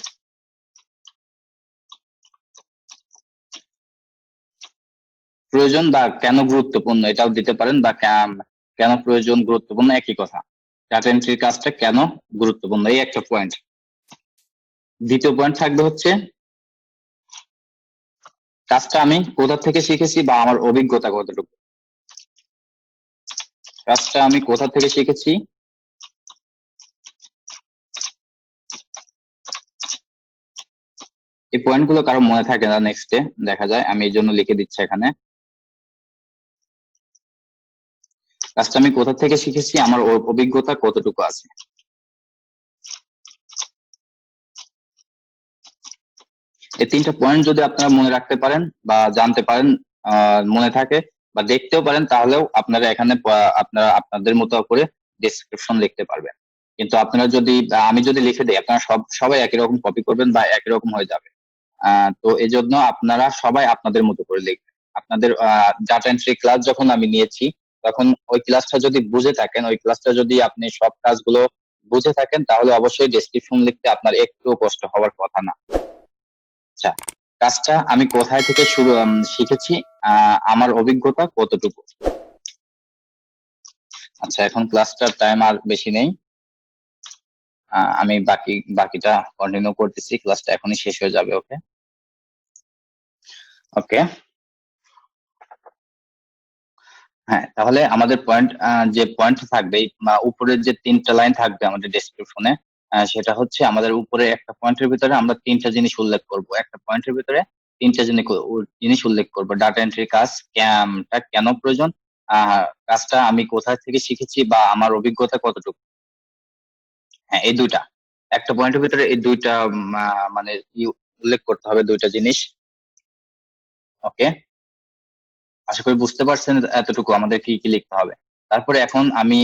প্রয়োজন বা কেন গুরুত্বপূর্ণ এটাও দিতে পারেন, বা কেন প্রয়োজন গুরুত্বপূর্ণ একই কথা। ডাটা এন্ট্রির কাজটা কেন গুরুত্বপূর্ণ, এই একটা পয়েন্ট। দ্বিতীয় পয়েন্ট থাকবে হচ্ছে কাজটা আমি কোথা থেকে শিখেছি বা আমার অভিজ্ঞতা কতটুকু। কাজটা আমি কোথা থেকে শিখেছি, এই পয়েন্টগুলো কারো মনে থাকে না, নেক্সটে দেখা যায়, আমি এই জন্য লিখে দিচ্ছি এখানে। কাজটা আমি কোথা থেকে শিখেছি, আমার অভিজ্ঞতা কতটুকু আছে। এই তিনটা পয়েন্ট যদি আপনারা মনে রাখতে পারেন বা জানতে পারেন, মনে থাকে বা দেখতেও পারেন, তাহলেও আপনারা এখানে আপনারা আপনাদের মতো করে ডেসক্রিপশন লিখতে পারবেন। কিন্তু আপনারা যদি আমি যদি লিখে দিই, আপনারা সবাই একই রকম কপি করবেন বা একই রকম হয়ে যাবে। তো এই জন্য আপনারা সবাই আপনাদের মতো করে লিখবেন। আপনাদের ডাটা এন্ট্রি ক্লাস যখন আমি নিয়েছি, তখন ওই ক্লাসটা যদি বুঝে থাকেন, ওই ক্লাসটা যদি আপনি সব কাজগুলো বুঝে থাকেন, তাহলে অবশ্যই ডেসক্রিপশন লিখতে আপনার একটু কষ্ট হওয়ার কথা না। আচ্ছা, কাজটা আমি কোথায় থেকে শিখেছি, আমার অভিজ্ঞতা কতটুকু। আচ্ছা, এখন ক্লাসটার টাইম আর বেশি নেই, আমি বাকিটা কন্টিনিউ করতেছি, ক্লাসটা এখনই শেষ হয়ে যাবে। ওকে ওকে হ্যাঁ, তাহলে আমাদের যে পয়েন্ট থাকবে, উপরের যে তিনটা লাইন থাকবে আমাদের ডেসক্রিপশনে, সেটা হচ্ছে আমাদের উপরে একটা পয়েন্টের ভিতরে আমরা তিনটা জিনিস উল্লেখ করব। একটা পয়েন্টের ভিতরে তিনটা জিনিস উল্লেখ করব। ডাটা এন্ট্রি কাজ কেন প্রয়োজন, কাজটা আমি কোথায় থেকে শিখেছি বা আমার অভিজ্ঞতা কতটুকু। হ্যাঁ, এই দুইটা, একটা পয়েন্টের ভিতরে এই দুইটা মানে উল্লেখ করতে হবে, দুইটা জিনিস। ওকে, আশা করি বুঝতে পারছেন এতটুকু আমাদের কি কি লিখতে হবে। তারপরে এখন আমি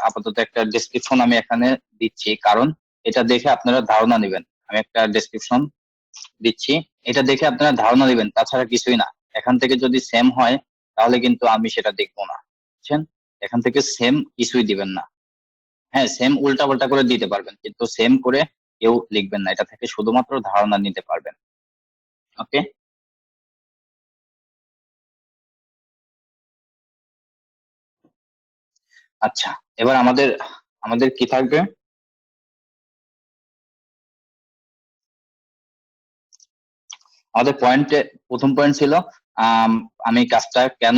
আপাতত একটা ডেসক্রিপশন আমি এখানে দিচ্ছি, কারণ এটা দেখে আপনারা ধারণা নেবেন। আমি একটা ডেসক্রিপশন দিচ্ছি, এটা দেখে আপনারা ধারণা নেবেন, তাছাড়া কিছুই না। এখান থেকে যদি সেম হয়, তাহলে কিন্তু আমি সেটা দেখবো না, বুঝছেন? এখান থেকে সেম কিছুই দিবেন না। হ্যাঁ, সেম উল্টা পাল্টা করে দিতে পারবেন, কিন্তু সেম করে কেউ লিখবেন না, এটা থেকে শুধুমাত্র ধারণা নিতে পারবেন। ওকে, আচ্ছা, এবার আমাদের আমাদের কি থাকবে, আমাদের প্রথম পয়েন্ট ছিল আমি কাজটা কেন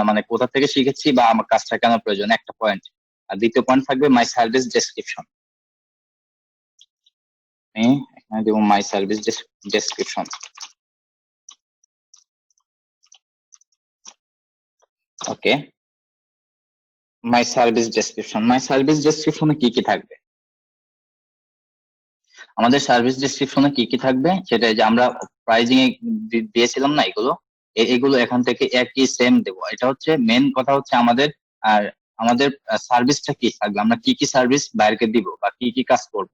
মানে কোথা থেকে শিখেছি বা আমার কাজটা কেন প্রয়োজন, একটা পয়েন্ট। আর দ্বিতীয় পয়েন্ট থাকবে মাই সার্ভিস ডেসক্রিপশন। আমি এখানে দেবো my service description. Okay, my service ডেসক্রিপশনে কি কি থাকবে, আমাদের সার্ভিস ডেসক্রিপশনে কি কি থাকবে সেটা, যে আমরা প্রাইজিং এ দিয়েছিলাম না, এগুলো এখান থেকে একই সেম দেবো। এটা হচ্ছে মেন কথা, হচ্ছে আমাদের আর আমাদের সার্ভিসটা কি থাকবে, আমরা কি কি সার্ভিস বাইরেকে দিব বা কি কি কাজ করব,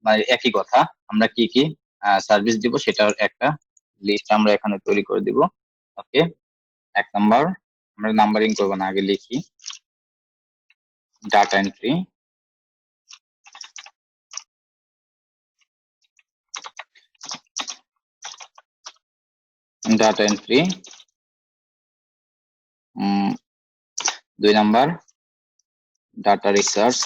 মানে একই কথা, আমরা কি কি সার্ভিস দিব সেটার একটা লিস্ট আমরা এখানে তৈরি করে দিব। ওকে, এক নাম্বার, আমরা নাম্বারিং করবো না, আগে লিখি data entry. Data entry, 2 number data research,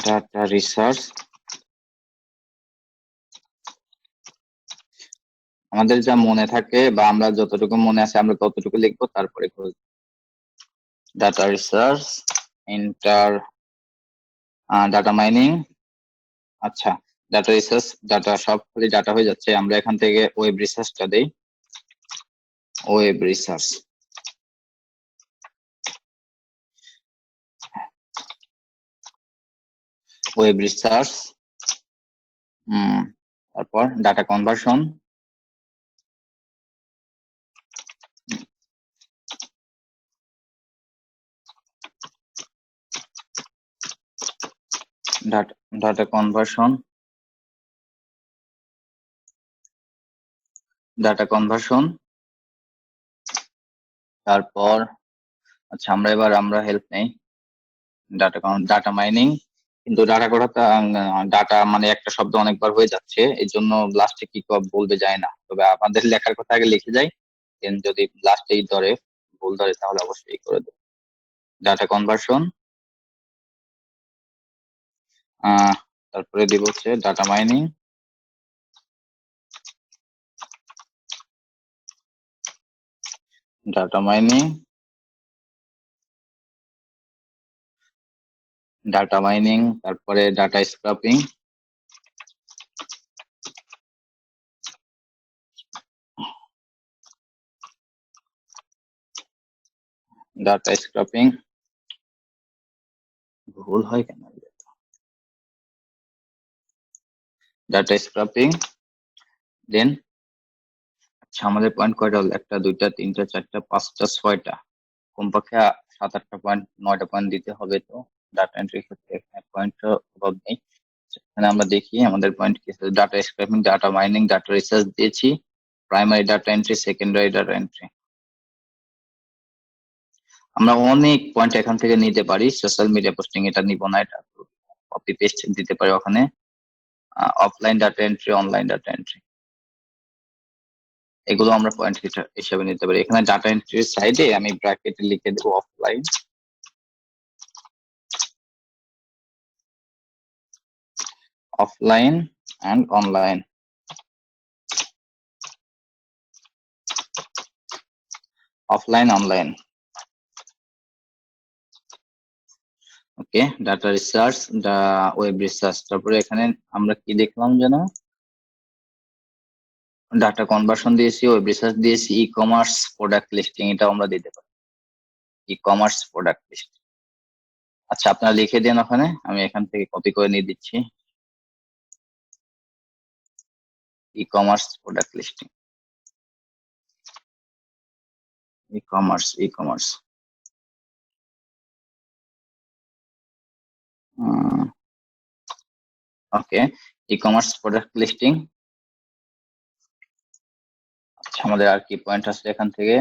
data research. আমাদের যা মনে থাকে বা আমরা যতটুকু মনে আছে আমরা ততটুকু লিখবো, তারপরে data research, inter data mining. আচ্ছা, ডাটা রিসার্চ, ডাটা সব খালি ডাটা হয়ে যাচ্ছে, আমরা এখান থেকে ওয়েব রিসার্চটা দেই, ওয়েব রিসার্চ। ওয়েব রিসার্চ, তারপর data conversion, data conversion, data conversion. তারপর আচ্ছা, আমরা হেল্প নেই, ডাটা মাইনিং। কিন্তু ডাটা করাটা ডাটা মানে একটা শব্দ অনেকবার হয়ে যাচ্ছে, এই জন্য লাস্টে কি বলবে যায় না। তবে আমাদের লেখার কথা আগে লিখে যাই, দেন যদি লাস্টেই ভুল ধরে তাহলে অবশ্যই করে দেবো। ডাটা কনভার্সন, তারপরে দিব হচ্ছে data mining, data mining, data mining, তারপরে ডাটা স্ক্রাপিং, ডাটা স্ক্রাপিং। ভুল হয় কেন? ডাটা স্ক্রাপিং, দেন আচ্ছা, আমাদের পয়েন্ট কয়টা হলো? 1টা 2টা 3টা 4টা 5টা 6টা, কমপক্ষে 7-8টা পয়েন্ট 9টা পয়েন্ট দিতে হবে। তো ডাটা এন্ট্রির ক্ষেত্রে এখানে পয়েন্টের অভাব নেই। এখানে আমরা দেখি আমাদের পয়েন্ট কি আছে। Data scraping, data mining, data research দিয়েছি, primary data entry, secondary data entry. আমরা অনেক পয়েন্ট এখান থেকে নিতে পারি। সোশ্যাল মিডিয়া পোস্টিং এটা নিব না, এটা কপি পেস্ট দিতে পারি ওখানে। Offline data entry, online data entry, এগুলো আমরা পয়েন্ট হিসাবে নিতে পারি। এখানে ডাটা এন্ট্রির সাইডে আমি ব্র্যাকেটে লিখে দেবো offline, offline and online, offline online. Okay, data research, web research. তারপরে এখানে আমরা কি দেখলাম যেন, ডাটা কনভার্সন দিয়েছি, ওয়েব রিসার্চ দিয়েছি, ই কমার্স প্রোডাক্ট লিস্টিং, এটাও আমরা দিতে পারি, ই কমার্স প্রোডাক্ট লিস্ট। আচ্ছা, আপনারা লিখে দেন ওখানে, আমি এখান থেকে কপি করে নিয়ে দিচ্ছি। E commerce product listing, e commerce, e commerce. Okay, e commerce product listing. আচ্ছা, আমাদের আর কি পয়েন্ট আছে এখান থেকে?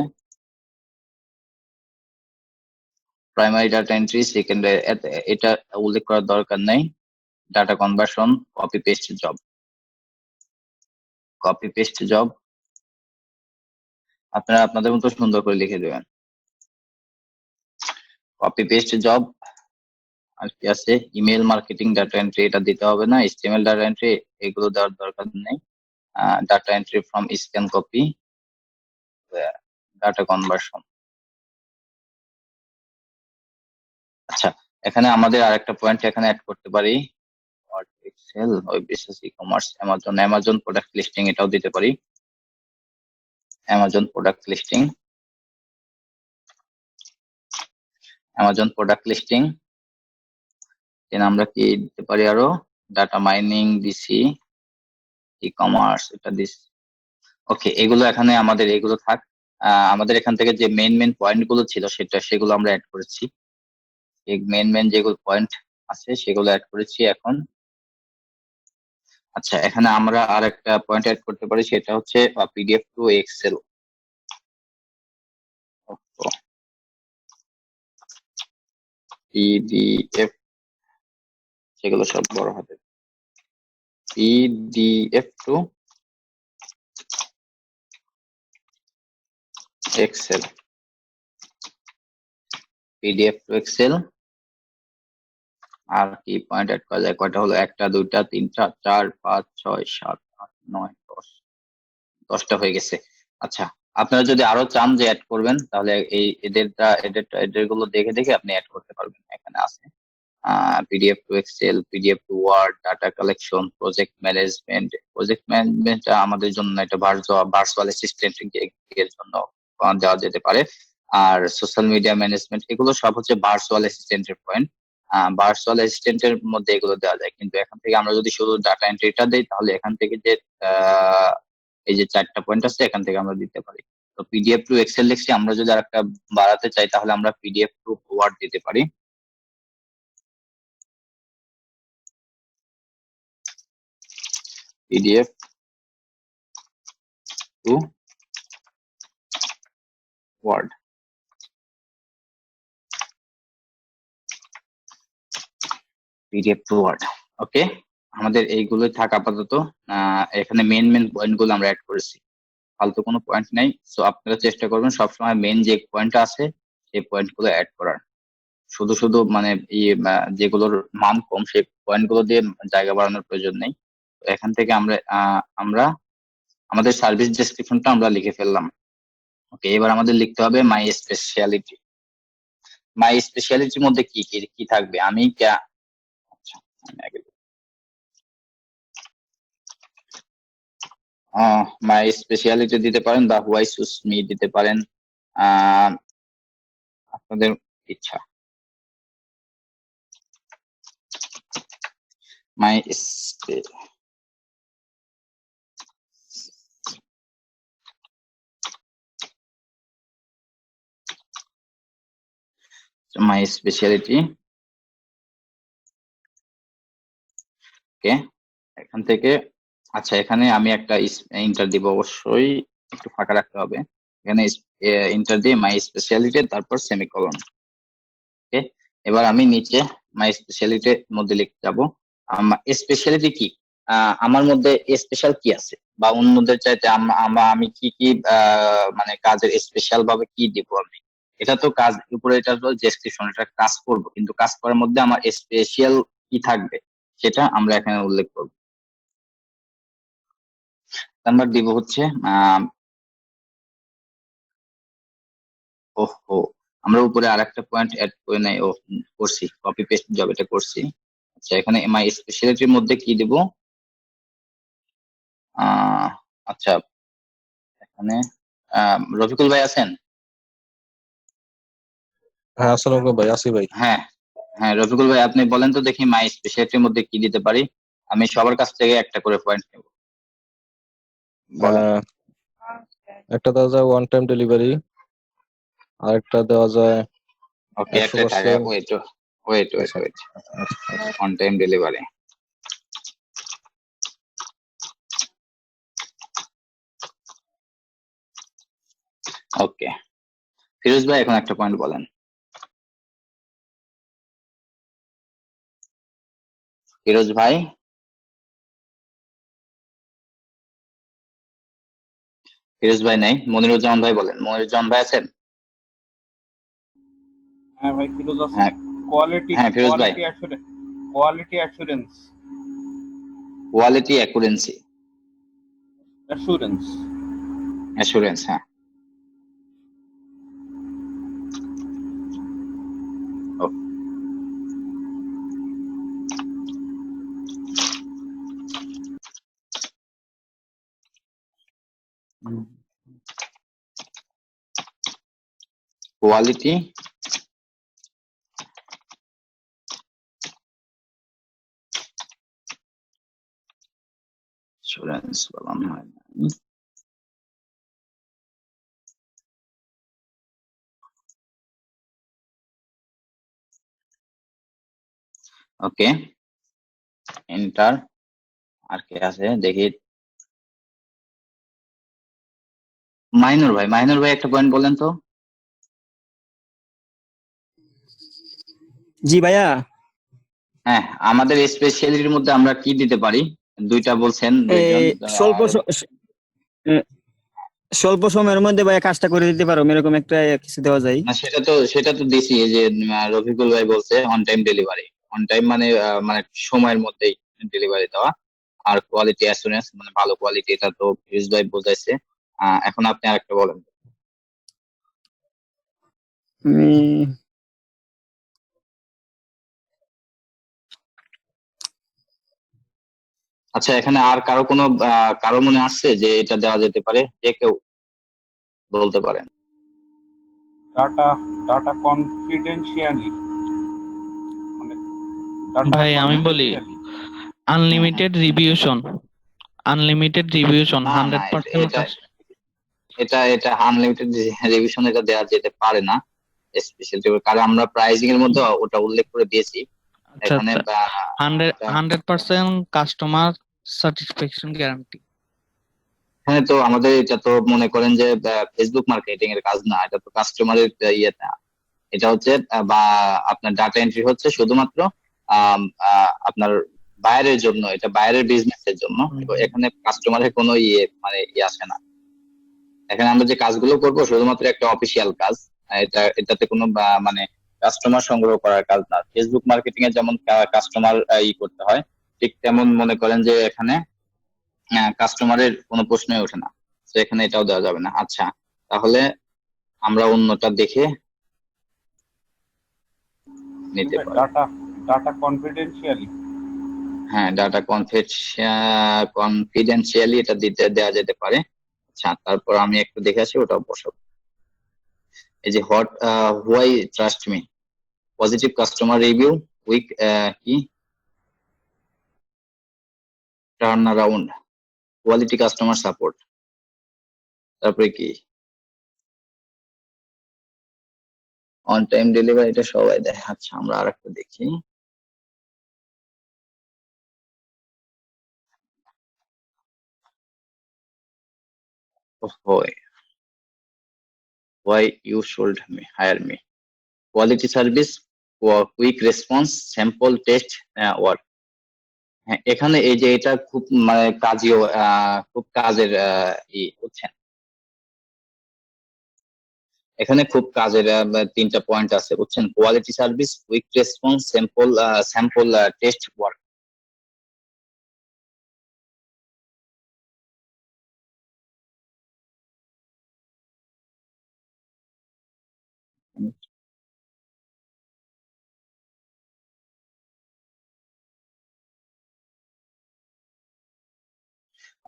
প্রাইমারি ডাটা এন্ট্রি, সেকেন্ডারি এটা উল্লেখ করার দরকার নেই। Data conversion, copy paste job, copy paste job আপনারা আপনাদের মতো সুন্দর করে লিখে দেবেন। Copy paste job. আর কি আছে? ইমেল মার্কেটিং ডাটা এন্ট্রি, এটা দিতে হবে না। এইচটিএমএল ডাটা এন্ট্রি, এগুলো দেওয়ার দরকার নেই। Data entry from scan copy, data conversion. আচ্ছা, এখানে আমাদের আরেকটা পয়েন্ট এখানে অ্যাড করতে পারি, word, excel, web research, e commerce, Amazon product listing, এটাও দিতে পারি। Amazon product listing, Amazon product listing. Then আমরা কি দিতে পারি আরো? ডাটা মাইনিং দিছি, ই কমার্স এটা দিছি। ওকে, এগুলো এখানে আমাদের এগুলো থাক। আমাদের এখান থেকে যে মেন পয়েন্ট গুলো ছিল সেগুলো আমরা অ্যাড করেছি। এই মেন যেগুলো পয়েন্ট আছে সেগুলো অ্যাড করেছি এখন। আচ্ছা, এখানে আমরা আর একটা পয়েন্ট অ্যাড করতে পারি, সেটা হচ্ছে পিডিএফ টু এক্সেল। পিডিএফ সেগুলো সব বড় হাতে। PDF to excel, PDF to excel. আর কি পয়েন্ট অ্যাড করা যায়? কয়টা হলো? 1টা 2টা 3টা 4 5 6 7 8 9 10, 10টা হয়ে গেছে। আচ্ছা, আপনারা যদি আরো চান যে অ্যাড করবেন, তাহলে এই এদের গুলো দেখে দেখে আপনি অ্যাড করতে পারবেন। এখানে আছে PDF to excel, PDF to word, data collection, project management. Project management আমাদের জন্য একটা ভার্চুয়াল অ্যাসিস্ট্যান্ট এর জন্য দেওয়া যেতে পারে। আর সোশ্যাল মিডিয়া ম্যানেজমেন্ট, এগুলো সব হচ্ছে ভার্চুয়াল অ্যাসিস্ট্যান্টের পয়েন্ট। ভার্চুয়াল অ্যাসিস্ট্যান্টের মধ্যে এগুলো দেওয়া যায়, কিন্তু এখান থেকে আমরা যদি শুধু ডাটা এন্ট্রিটা দেই, তাহলে এখান থেকে যে এই যে 4টা পয়েন্ট আছে, এখান থেকে আমরা দিতে পারি। তো পিডিএফ টু এক্সেল লিখছি, আমরা যদি আরেকটা বাড়াতে চাই, তাহলে আমরা পিডিএফ টু ওয়ার্ড দিতে পারি। PDF to word, PDF to word. Okay, আমাদের এইগুলোই থাক আপাতত। এখানে মেন পয়েন্ট গুলো আমরা অ্যাড করেছি, ফালতু কোনো পয়েন্ট নাই। সো আপনারা চেষ্টা করবেন সবসময় মেন যে পয়েন্টটা আছে সেই পয়েন্ট গুলো অ্যাড করার। শুধু শুধু মানে যেগুলোর মান কম সেই পয়েন্ট গুলো দিয়ে জায়গা বাড়ানোর প্রয়োজন নেই। তো এখান থেকে আমরা আমাদের সার্ভিস ডেসক্রিপশনটা আমরা লিখে ফেললাম। ওকে, এবার আমাদের লিখতে হবে মাই স্পেশালিটি। মাই স্পেশালিটির মধ্যে কি কি কি থাকবে? আচ্ছা, আমি আগে মাই স্পেশালিটি দিতে পারেন বা হোয়াই চুজ মি দিতে পারেন, আপনাদের ইচ্ছা। মাই স্পেশালিটি। ওকে, এখান থেকে আচ্ছা, এখানে আমি একটা ইন্টার দিব, অবশ্যই একটু ফাঁকা রাখতে হবে। এখানে ইন্টার দিয়ে মাই স্পেশালিটি, তারপর সেমিকলন। ওকে, এবার আমি নিচে মাই স্পেশালিটির মধ্যে লিখতে যাবো স্পেশালিটি কি, আমার মধ্যে স্পেশাল কি আছে, বা অন্যদের চাইতে আমি কি কি মানে কাজের স্পেশাল ভাবে কি দিব আমি। এটা তো কাজ উপরে, এটা তো ডেসক্রিপশন, এটা কাজ করব, কিন্তু কাজ করার মধ্যে আমার স্পেশাল কি থাকবে সেটা আমরা এখানে উল্লেখ করব। নাম্বার দিব হচ্ছে ওহো, আমরা উপরে আরেকটা পয়েন্ট অ্যাড করে নাই, করছি, কপি পেস্ট জব এটা করছি। আচ্ছা, এখানে মাই স্পেশালিটির মধ্যে কি দিব? আচ্ছা, এখানে রফিকুল ভাই আছেন? হ্যাঁ, আসসালামু আলাইকুম ভাই, আসি ভাই। হ্যাঁ হ্যাঁ, রফিকুল ভাই আপনি বলেন তো দেখি মাই স্পেশালিটির মধ্যে কি দিতে পারি। আমি সবার কাছ থেকে একটা করে পয়েন্ট নেব, বলেন। আহ, একটা দেওয়া যায় ওয়ান টাইম ডেলিভারি, আর একটা দেওয়া যায় ওকে, একটা টাকা, 100%। ওয়েট ওয়েট ওয়েট আচ্ছা ওয়েট আচ্ছা আচ্ছা। On time delivery. Okay, Firoz ভাই এখন একটা পয়েন্ট বলেন। ফিরোজ ভাই, ফিরোজ ভাই নাই। মনিরুজ্জামান ভাই বলেন, মনিরুজ্জামান ভাই আছেন? হ্যাঁ ভাই, ফিরোজ আছে। হ্যাঁ কোয়ালিটি হ্যাঁ, ফিরোজ ভাই। Quality assurance. Quality অ্যাকুরেন্সি, assurance. Assurance, হ্যাঁ। কোয়ালিটি অ্যাসুরেন্স বললাম হয় না। ওকে, এন্টার। আর কে আছে দেখি? মাইনুর ভাই একটা পয়েন্ট বলেন তো। জি ভাইয়া, হ্যাঁ, আমাদের স্পেশালিটির মধ্যে আমরা কি দিতে পারি? দুইটা বলছেন, দুইজন। এই স্বল্প আর আহ, স্বল্প সময়ের মধ্যে ভাইয়া কাজটা করে দিতে পারো এরকম একটা কিছু দেওয়া যায়? না, সেটা তো দিছি, এই যে রফিকুল ভাই বলছে on time delivery. On time মানে মানে সময়ের মধ্যেই ডেলিভারি দেওয়া। আর কোয়ালিটি অ্যাসুরেন্স মানে ভালো কোয়ালিটি, এটা তো ফিরোজ ভাই বোঝাইছে। এখন আপনি আরেকটা বলেন। উম, আচ্ছা, এখানে আর কারো মনে আসছে যে এটা দেওয়া যেতে পারে? যে কেউ বলতে পারেন। ডাটা ডাটা কনফিডেন্সিয়ালি, মানে ডাটা ভাই আমি বলি কনফিডেন্সিয়ালি। হুম, হুম। আনলিমিটেড রিভিউশন না, না, 100% এটা এটা আনলিমিটেড রিভিশন এটা দেওয়া যেতে পারে না। স্পেশাল, কারণ আমরা প্রাইসিং এর মধ্যে ওটা উল্লেখ করে দিয়েছি আচ্ছা এখানে। আচ্ছা, হান্ড্রেড এটা 100% কাস্টমার স্যাটিসফ্যাকশন গ্যারান্টি। হ্যাঁ, তো আমাদের এটা তো মনে করেন যে ফেসবুক মার্কেটিং এর কাজ না, এটা তো কাস্টমারের ইয়ে না। এটা হচ্ছে বা আপনার ডাটা এন্ট্রি হচ্ছে শুধুমাত্র আপনার বাইরের জন্য, এটা বাইরের বিজনেস এর জন্য। এখানে কাস্টমারের কোনো মানে আসে না। এখানে আমরা যে কাজগুলো করব শুধুমাত্র একটা অফিসিয়াল কাজ। এটাতে কোনো মানে কাস্টমার সংগ্রহ করার কাজ না। ফেসবুক মার্কেটিং এ যেমন কাস্টমার করতে হয়, ঠিক তেমন মনে করেন যে এখানে কাস্টমারের কোনো প্রশ্নই ওঠে না। তো এখানে এটাও দেওয়া যাবে না। আচ্ছা, তাহলে আমরা অন্যটা দেখে নিতে পারি। Data data confidentiality. হ্যাঁ, ডাটা কনফিডেন্সিয়ালি এটা দেওয়া যেতে পারে। আচ্ছা, তারপর আমি একটু দেখে আসি, ওটাও বসাবো। এই যে why trust me, positive customer review, quick কি turn around, quality customer support, তারপরে কি অন টাইম ডেলিভারি, এটা সবাই দেয়। আচ্ছা, আমরা আরেকটা দেখি। Why you should hire me, quality service, quick response, sample test work. হ্যাঁ, এখানে এই যে এটা খুব মানে কাজীয়, খুব কাজের বুঝছেন। এখানে খুব কাজের তিনটা পয়েন্ট আছে, বুঝছেন। Quality service, quick response, sample test work.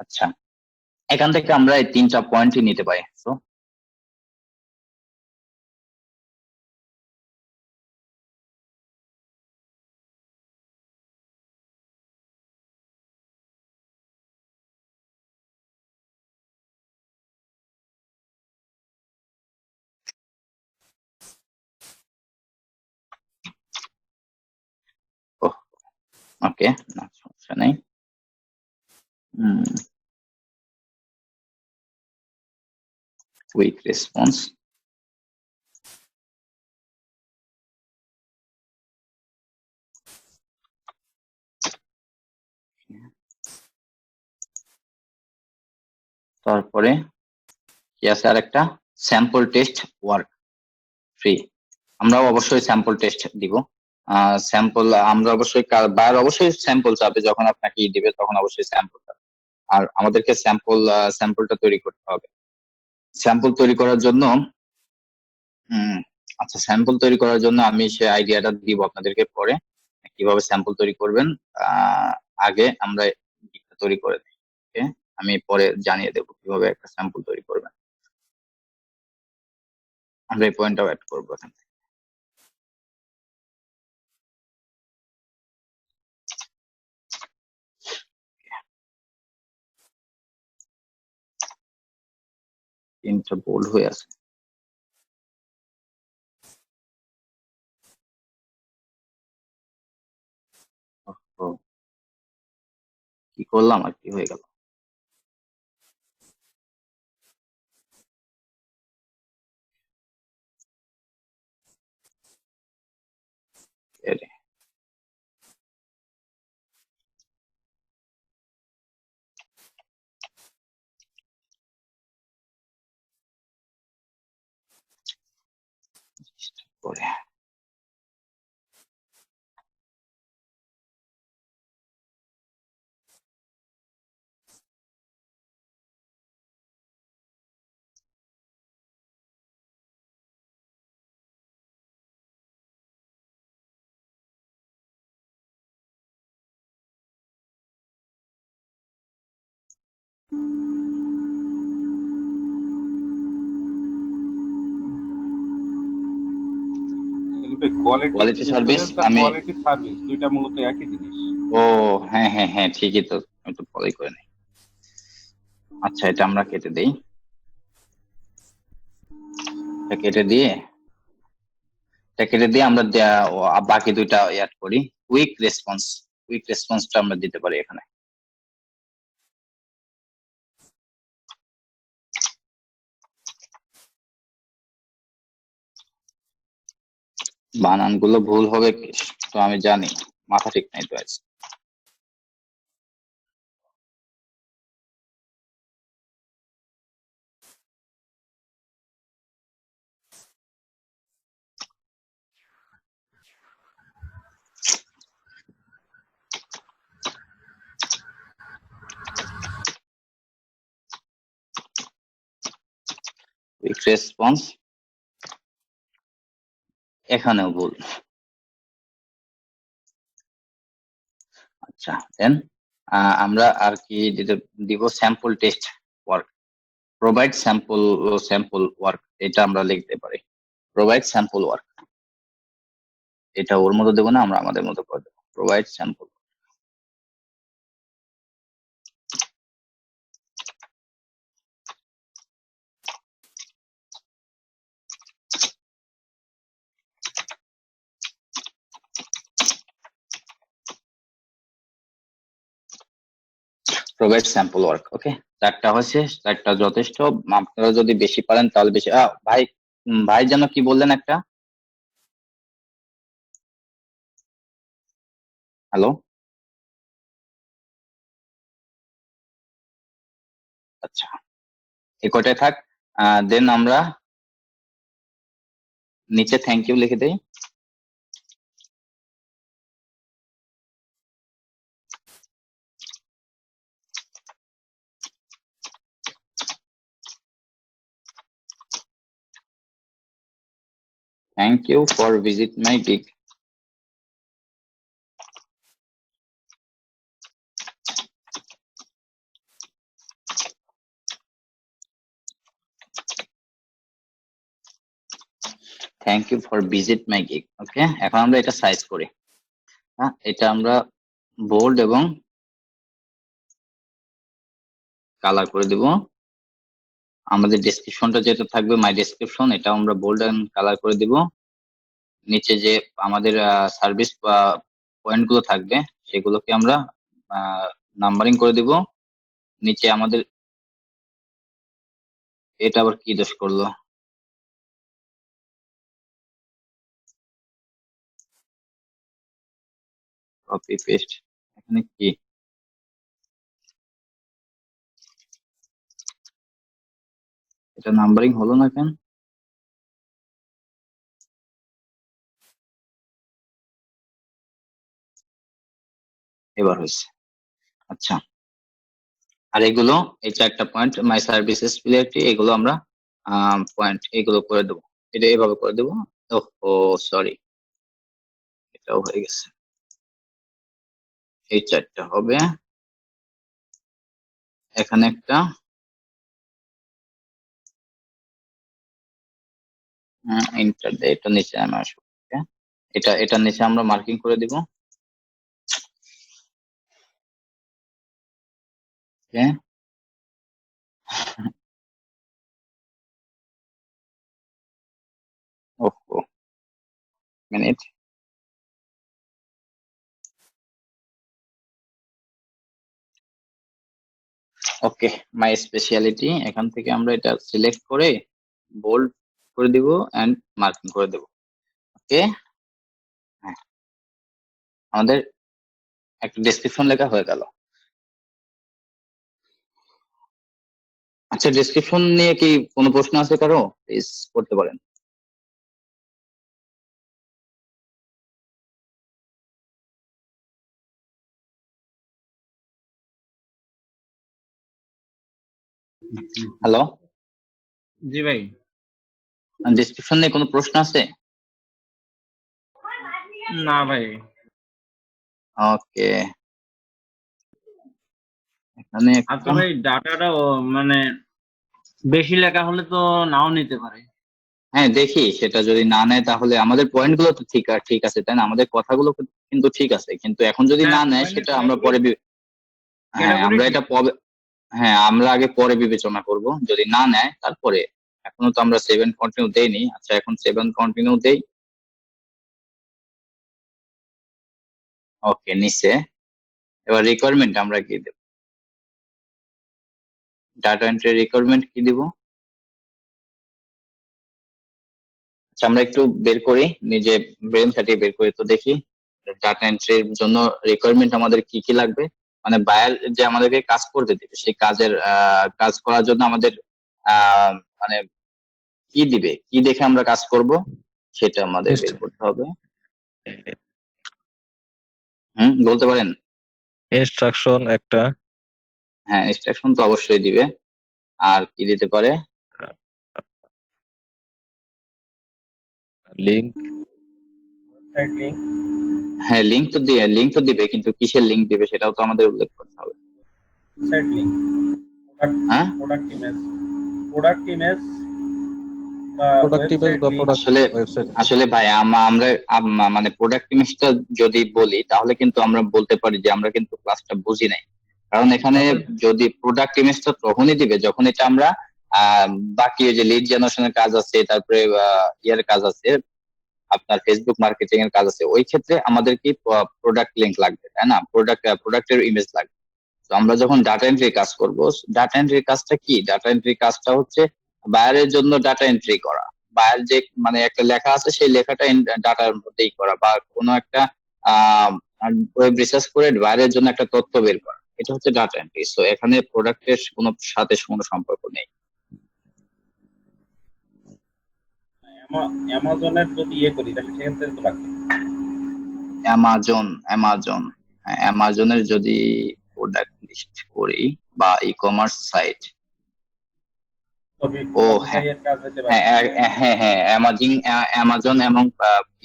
আচ্ছা, এখান থেকে আমরা এই তিনটা পয়েন্টই নিতে পারি। তো ওকে, না সমস্যা নেই। কুইক রেসপন্স, তারপরে কি আছে আরেকটা, স্যাম্পল টেস্ট ওয়ার্ক ফ্রি। আমরাও অবশ্যই স্যাম্পল টেস্ট দিব। স্যাম্পল আমরা অবশ্যই বায়ার অবশ্যই স্যাম্পল চাবে, যখন আপনাকে দিবে তখন অবশ্যই স্যাম্পল চাবে। আর আমাদেরকে স্যাম্পলটা তৈরি করতে হবে। স্যাম্পল তৈরি করার জন্য উম, আচ্ছা, স্যাম্পল তৈরি করার জন্য আমি সে আইডিয়াটা দিব আপনাদেরকে পরে, কিভাবে স্যাম্পল তৈরি করবেন। আগে আমরা এটা তৈরি করে দিই। Okay? আমি পরে জানিয়ে দেবো কিভাবে একটা স্যাম্পল তৈরি করবেন। আমরা এই পয়েন্টটাও অ্যাড করবো এখানে। তিনটা বোল্ড হয়ে আছে। ওহ, কি করলাম আর কি হয়ে গেল। এরে, করে কোয়ালিটি কোয়ালিটি সার্ভিস ইন্স্যুরেন্স আর আমি কোয়ালিটি সার্ভিস দুইটা মূলত একই জিনিস। ও হ্যাঁ হ্যাঁ হ্যাঁ ঠিকই তো, আমি তো ফলোই করে নিই। আচ্ছা এটা আমরা কেটে দেই, এটা কেটে দিয়ে আমরা বাকি দুইটা অ্যাড করি। কুইক রেসপন্সটা আমরা দিতে পারি এখানে। বানানগুলো ভুল হবে তো আমি জানি, মাথা ঠিক নাই তো আজ। কুইক রেসপন্স এখানেও ভুল। আচ্ছা দেন আমরা আর কি দিব, sample test work, provide sample work, এটা আমরা লিখতে পারি। প্রোভাইড স্যাম্পল ওয়ার্ক, এটা ওর মতো দেবো না, আমরা আমাদের মতো করে দেবো। Provide sample, provide sample work. Okay, চারটা হচ্ছে, চারটা যথেষ্ট। আপনারা যদি বেশি পারেন তাহলে বেশি। ভাই ভাই যেন কি বললেন একটা? হ্যালো, আচ্ছা এ কয়টাই থাক। দেন আমরা নিচে থ্যাংক ইউ লিখে দেই। Thank you for visit my gig. Thank you for visit my gig. Okay, এখন আমরা এটা সাইজ করি। হ্যাঁ, এটা আমরা বোল্ড এবং কালার করে দিব। আমাদের ডেসক্রিপশনটা যেটা থাকবে মাই ডেসক্রিপশন, এটা আমরা বোল্ড এন্ড কালার করে দিব। নিচে যে আমাদের সার্ভিস পয়েন্ট গুলো থাকবে সেগুলোকে আমরা নাম্বারিং করে দিব। নিচে আমাদের, এটা আবার কি দোষ করলো? কপি পেস্ট, এখানে কি এটা নাম্বারিং হলো না কেন? এবার হয়েছে। আচ্ছা, আর এগুলো এই চারটা পয়েন্ট মাই সার্ভিসেস প্লেয়ারটি, এগুলো আমরা পয়েন্ট এগুলো করে দেবো। এটা এভাবে করে দেবো। ও সরি, এটাও হয়ে গেছে। এই চারটা হবে, এখানে একটা, ইন্টার দিয়ে এটা নিচে আমি আসবো। Okay? এটা নিচে আমরা মার্কিং করে দিব। Okay? ওহো, মিনিট। ওকে, মাই স্পেশালিটি, এখান থেকে আমরা এটা সিলেক্ট করে বোল্ড করে দিব এন্ড মার্কিং করে দেব। ওকে, আমাদের একটা ডেসক্রিপশন লেখা হয়ে গেল। আচ্ছা, ডেসক্রিপশন নিয়ে কি কোনো প্রশ্ন আছে কারো? প্লিজ করতে পারেন। হ্যালো, জি ভাই। ডেসক্রিপশন নিয়ে কোনো প্রশ্ন আছে? না ভাই। ওকে, এখানে আচ্ছা একটা ভাই, ডাটাটাও মানে বেশি লেখা হলে তো নাও নিতে পারে। হ্যাঁ দেখি, সেটা যদি না নেয় তাহলে আমাদের পয়েন্ট গুলো তো ঠিক আছে তাই না, আমাদের কথাগুলো কিন্তু ঠিক আছে, কিন্তু এখন যদি হ্যাঁ, না নেয় পয়েন্টের সেটা আমরা ক্যাটাগরি পরে হ্যাঁ ক্যাটাগরি আমরা ঠিক। এটা হ্যাঁ আমরা আগে পরে বিবেচনা করব, যদি না নেয় তারপরে। এখনো তো আমরা 7 কন্টিনিউ দেইনি। আচ্ছা, এখন 7 কন্টিনিউ দেই। ওকে, নিচে এবার রিকোয়ারমেন্ট আমরা কি দেব? ডাটা এন্ট্রি রিকোয়ারমেন্ট কি দিব? আচ্ছা, আমরা একটু বের করি, নিজে ব্রেন খাটিয়ে বের করে তো দেখি ডাটা এন্ট্রির জন্য রিকোয়ারমেন্ট আমাদের কি কি লাগবে। মানে বায়ার যে আমাদেরকে কাজ করতে দিবে, সেই কাজের কাজ করার জন্য আমাদের আহ মানে কি দিবে, কি দেখে আমরা কাজ করব, সেটা আমাদের বের করতে হবে। বলতে পারেন। ইনস্ট্রাকশন একটা, হ্যাঁ, ইনস্ট্রাকশন তো অবশ্যই দিবে। আর কি দিতে পারে? লিঙ্ক, লিঙ্ক, হ্যাঁ, লিঙ্ক তো দিবে, কিন্তু কিসের লিঙ্ক দিবে সেটাও তো আমাদের উল্লেখ করতে হবে। সাইট লিঙ্ক, হ্যাঁ, প্রোডাক্ট ইমেজ, প্রোডাক্ট ইমেজ বা প্রোডাক্ট ইমেজ ওয়েবসাইট বা লিঙ্ক। প্রোডাক্ট আসলে ওয়েবসাইট। আসলে ভাই আমরা মানে প্রোডাক্ট ইমেজটা যদি বলি তাহলে কিন্তু আমরা বলতে পারি যে আমরা কিন্তু ক্লাসটা বুঝি নাই। কারণ এখানে যদি প্রোডাক্ট ইমেজটা তখনই দিবে যখন এটা আমরা আহ বাকি ওই যে লিড জেনারেশনের কাজ আছে, তারপরে ইয়ার কাজ আছে, আপনার ফেসবুক মার্কেটিং এর কাজ আছে, ওই ক্ষেত্রে আমাদের কি প্রোডাক্ট লিংক লাগবে, তাই না? প্রোডাক্টের ইমেজ লাগবে। তো আমরা যখন ডাটা এন্ট্রি কাজ করব, ডাটা এন্ট্রি কাজটা কি? ডাটা এন্ট্রি কাজটা হচ্ছে বায়ারের জন্য ডাটা এন্ট্রি করা। বায়ার যে মানে একটা লেখা আছে, সেই লেখাটা ডাটার মধ্যেই করা, বা কোনো একটা ওয়েব রিসার্চ করে বায়ারের জন্য একটা তথ্য বের করা, এটা হচ্ছে ডাটা এন্ট্রি। সো এখানে প্রোডাক্টের কোনো সাথে কোনো সম্পর্ক নেই। অ্যামাজনের যদি ইয়ে করি তাহলে সেক্ষেত্রে তো লাগবে। অ্যামাজন অ্যামাজনের যদি প্রোডাক্ট লিস্ট করি বা ই কমার্স সাইট, ও হ্যাঁ এর কাজ হতে পারে। হ্যাঁ অ্যামাজন এবং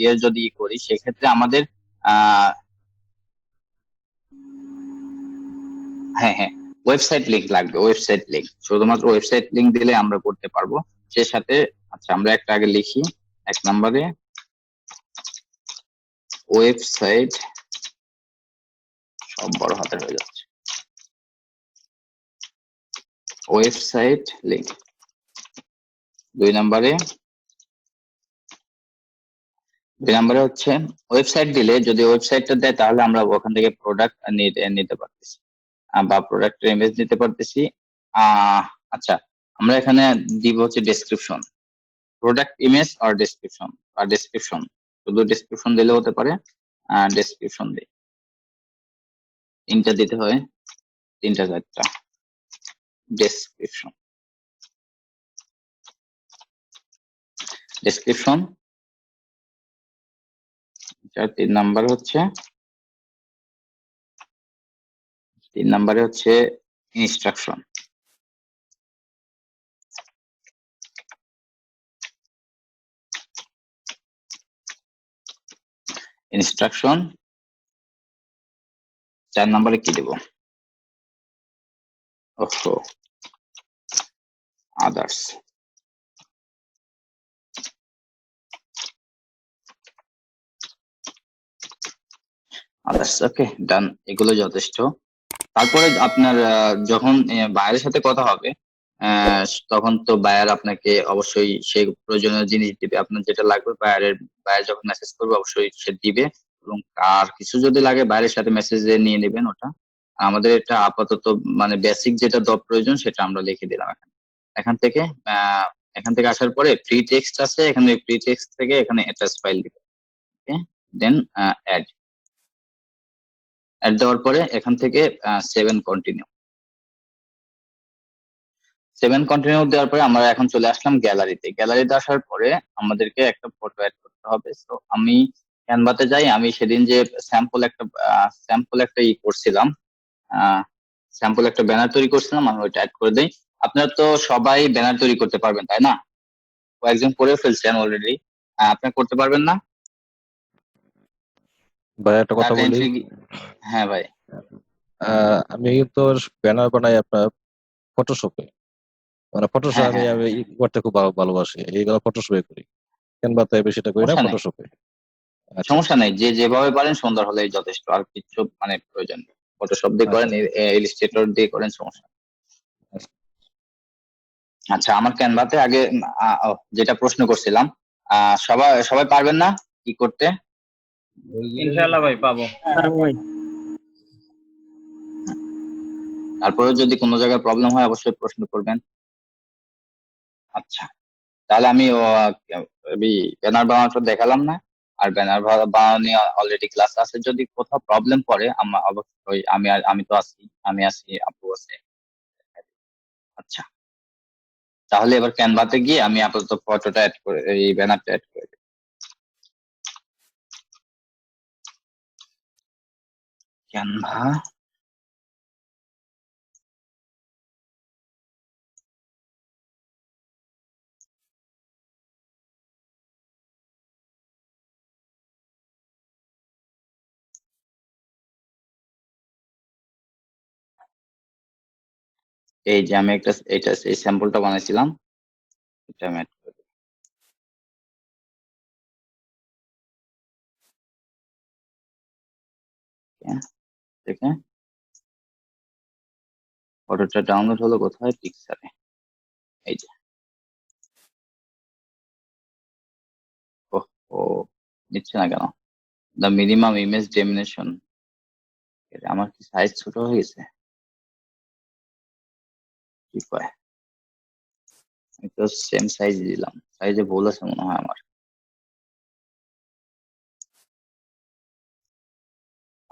ইয়ে যদি করি সেক্ষেত্রে আমাদের হ্যাঁ ওয়েবসাইট লিংক লাগবে। ওয়েবসাইট লিংক, শুধুমাত্র ওয়েবসাইট লিংক দিলে আমরা করতে পারবো। সে সাথে আচ্ছা আমরা একটা আগে লিখি, 1 নম্বরে ওয়েবসাইট, সব বড় হাতের হয়ে যাচ্ছে, ওয়েবসাইট লিংক। 2 নম্বরে হচ্ছে ওয়েবসাইট দিলে, যদি ওয়েবসাইটটা দেয় তাহলে আমরা ওখান থেকে প্রোডাক্ট নিতে পারতেছি, বা প্রোডাক্টের ইমেজ নিতে পারতেছি। আচ্ছা, আমরা এখানে দিব হচ্ছে ডেসক্রিপশন, প্রোডাক্ট ইমেজ আর ডেসক্রিপশন, শুধু ডেসক্রিপশন দিলে হতে পারে। ডেসক্রিপশন দিই, 3টা দিতে হয়, 3টা 4টা ডেসক্রিপশন। 3 নাম্বারে হচ্ছে ইনস্ট্রাকশন। ইনস্ট্রাকশন 4 নম্বরে কি দেব? আদার্স। ওকে, ডান, এগুলো যথেষ্ট। তারপরে আপনার যখন বায়ারের সাথে কথা হবে, তখন তো বায়ার আপনাকে অবশ্যই সেই প্রয়োজনীয় জিনিস দিবে, আপনার যেটা লাগবে বায়ার যখন মেসেজ করবে অবশ্যই সে দিবে। এবং আর কিছু যদি লাগে বায়ারের সাথে মেসেজে নিয়ে নেবেন ওটা। আমাদের এটা আপাতত মানে বেসিক যেটা প্রয়োজন সেটা আমরা লিখে দিলাম এখান থেকে। এখান থেকে আসার পরে ফ্রি টেক্সট আছে, এখানে ফ্রি টেক্সট থেকে এখানে অ্যাটাচ ফাইল দিবে। ওকে, দেন অ্যাড দেওয়ার পরে এখান থেকে 7 কন্টিনিউ দেওয়ার পরে আমরা এখন চলে আসলাম গ্যালারিতে আসার পরে আমাদেরকে একটা ফটো অ্যাড করতে হবে। তো আমি ক্যানভাতে যাই, আমি সেদিন যে স্যাম্পল একটা করছিলাম, স্যাম্পল একটা ব্যানার তৈরি করছিলাম, আমি ওইটা অ্যাড করে দেই। আপনারা তো সবাই ব্যানার তৈরি করতে পারবেন তাই না? কয়েকজন করে ফেলছেন অলরেডি, আপনি করতে পারবেন না? ভাই একটা কথা ডাটা বলি, এন্ট্রি, হ্যাঁ ভাই। আমি তো ব্যানার বানাই আপনার ফটোশপে, মানে ফটোশপ হ্যাঁ আমি হ্যাঁ আমি ই করতে খুব ভালোবাসি, এইগুলো ফটোশপে করি, ক্যানভাতে বেশিটা করি না, সমস্যা নেই, ফটোশপে। আচ্ছা সমস্যা আচ্ছা নেই, যে যেভাবে পারেন সুন্দর হলেই যথেষ্ট, আর কিছু মানে প্রয়োজন নেই। ফটোশপ দিয়ে আচ্ছা করেন, ইলিস্ট্রেটর দিয়ে করেন, সমস্যা নেই। আচ্ছা। আচ্ছা, আমার ক্যানভাতে আগে যেটা প্রশ্ন করছিলাম, সবাই সবাই পারবেন না কি করতে? ইনশাআল্লাহ ভাই পাবো। পারবো ভাই। তারপরে যদি কোনো জায়গায় প্রবলেম হয় অবশ্যই প্রশ্ন করবেন। আচ্ছা, তাহলে আমি ব্যানার বানানোটা দেখালাম না, আর ব্যানার বানানো নিয়ে অলরেডি ক্লাস আছে। যদি কোথাও প্রবলেম পড়ে অবশ্যই আমি তো আছি, আমি আছি, আপু আছে। আচ্ছা, তাহলে এবার ক্যানভাতে গিয়ে আমি আপাতত ফটোটা অ্যাড করে, এই ব্যানারটা অ্যাড করে দিই। ক্যানভা, এই যে আমি এই স্যাম্পলটা বানাইছিলাম, এটা আমি add করে দিই। হ্যাঁ, ঠিক আছে। ফটোটা ডাউনলোড হলো কোথায়? পিক্সারে। এই যে, ও নিচ্ছে না কেন? দ্য মিনিমাম ইমেজ ডেমিনেশন, আমার কি সাইজ ছোট হয়ে গেছে? কি কয়, আমি তো সেম সাইজ দিলাম, সাইজে ভুল আছে মনে হয় আমার।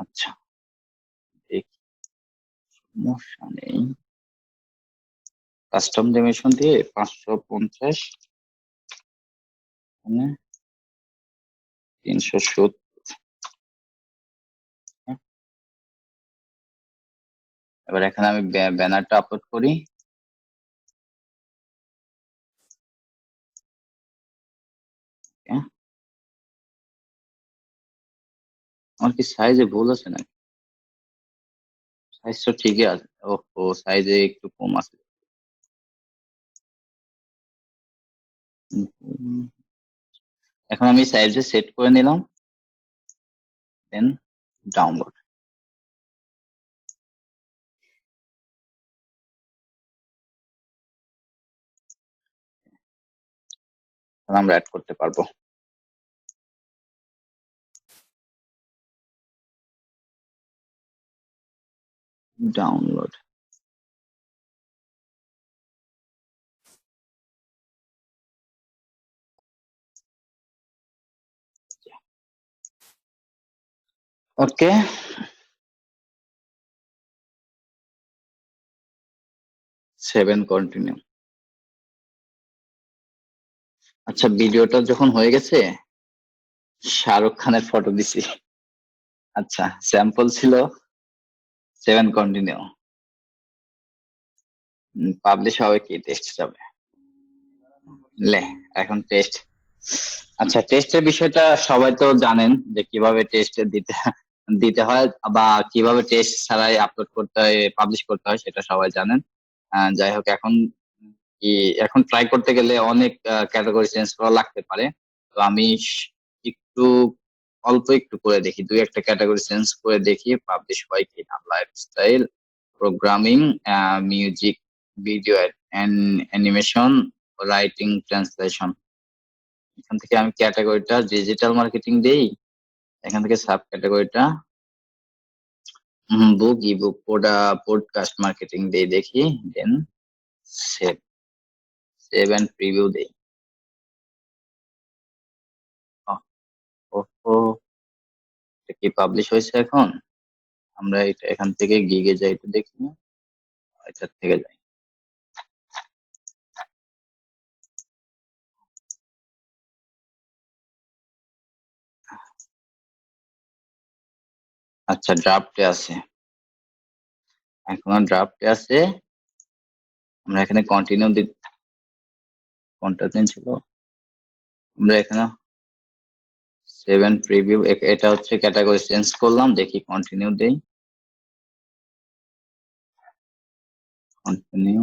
আচ্ছা, দেখি, সমস্যা নেই। কাস্টম ডেমিনেশন দিয়ে 550 মানে 370। এবার এখানে আমি ব্যানারটা আপলোড করি। হ্যাঁ, আমার কি সাইজে ভুল আছে নাকি? সাইজ তো ঠিকই আছে। ও সাইজে একটু কম আছে। উম, এখন আমি সাইজে সেট করে নিলাম, দেন ডাউনলোড। আমরা অ্যাড করতে পারবো। ডাউনলোড, ওকে। 7 কন্টিনিউ। আচ্ছা, ভিডিওটা যখন হয়ে গেছে, শাহরুখ খানের ফটো দিছি। আচ্ছা, স্যাম্পল ছিল 7 কন্টিনিউ, পাবলিশ হবে কি, টেস্ট যাবে। লে, এখন টেস্ট। আচ্ছা, টেস্টের বিষয়টা সবাই তো জানেন যে কিভাবে টেস্ট দিতে দিতে হয়, বা কিভাবে টেস্ট ছাড়াই আপলোড করতে হয়, পাবলিশ করতে হয়, সেটা সবাই জানেন। যাই হোক, কি এখন ট্রাই করতে গেলে অনেক ক্যাটাগরি চেঞ্জ করা লাগতে পারে। তো আমি একটু অল্প একটু করে দেখি, দুই একটা ক্যাটাগরি চেঞ্জ করে দেখি পাবলিশ হয় কিনা। Lifestyle, programming, music, video animation, writing, translation. এখান থেকে আমি ক্যাটাগরিটা ডিজিটাল মার্কেটিং দেই, এখান থেকে সাব ক্যাটাগরিটা বুক, ইবুক, পডকাস্ট মার্কেটিং দেই, দেখি, দেন সেভ, সেভ এন্ড প্রিভিউ দেই। ওহো, এটা কি পাবলিশ হয়েছে এখন? আমরা এটা এখান থেকে গিগে যাই, তো দেখি, এটার থেকে যাই। আচ্ছা, ড্রাফটে আছে, এখন ড্রাফটে আছে। আমরা এখানে কন্টিনিউ কোনটা দিন ছিল, আমরা এখানে 7 প্রিভিউ, এটা হচ্ছে ক্যাটাগরি চেঞ্জ করলাম, দেখি কন্টিনিউ দেই, কন্টিনিউ।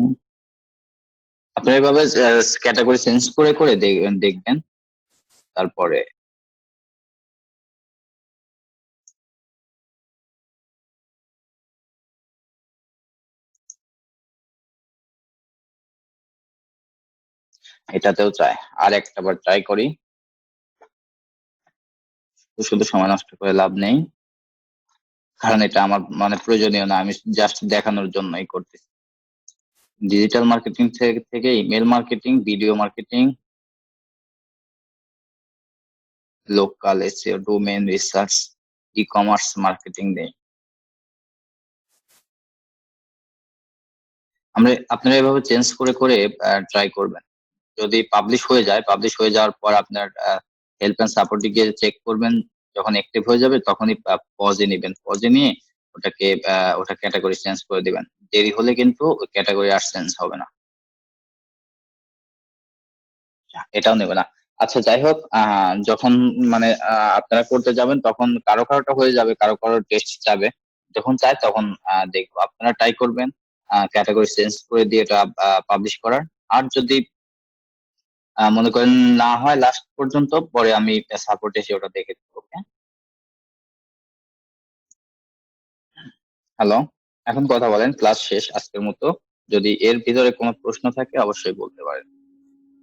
আপনারা এভাবে ক্যাটাগরি চেঞ্জ করে করে দেখবেন, তারপরে এটাতেও চাই। আর একটা বার ট্রাই করি, শুধু সময় নষ্ট করে লাভ নেই, কারণ এটা আমার মানে প্রয়োজনীয় না, আমি জাস্ট দেখানোর জন্যই করতেছি। ডিজিটাল মার্কেটিং থেকে email marketing, video marketing, local SEO, domain research, e commerce marketing নেই। আপনারা এভাবে চেঞ্জ করে করে ট্রাই করবেন। যদি পাবলিশ হয়ে যায়, পাবলিশ হয়ে যাওয়ার পর আপনার হেল্প এন্ড সাপোর্টে গিয়ে চেক করবেন, যখন অ্যাক্টিভ হয়ে যাবে তখনই পজে নেবেন, পজে নিয়ে ওটা ক্যাটাগরি চেঞ্জ করে দিবেন। দেরি হলে কিন্তু ওই ক্যাটাগরি আর চেঞ্জ হবে না, এটাও নেবে না। আচ্ছা যাই হোক, যখন মানে আপনারা করতে যাবেন তখন কারো কারোটা হয়ে যাবে, কারো কারো টেস্ট যাবে, যখন চায় তখন দেখবো। আপনারা ট্রাই করবেন ক্যাটাগরি চেঞ্জ করে দিয়ে এটা পাবলিশ করার। আর যদি মনে করেন না হয় লাস্ট পর্যন্ত, পরে আমি সাপোর্ট এসে ওটা দেখে দেবো। হ্যালো, এখন কথা বলেন, ক্লাস শেষ আজকের মতো। যদি এর ভিতরে কোনো প্রশ্ন থাকে অবশ্যই বলতে পারেন।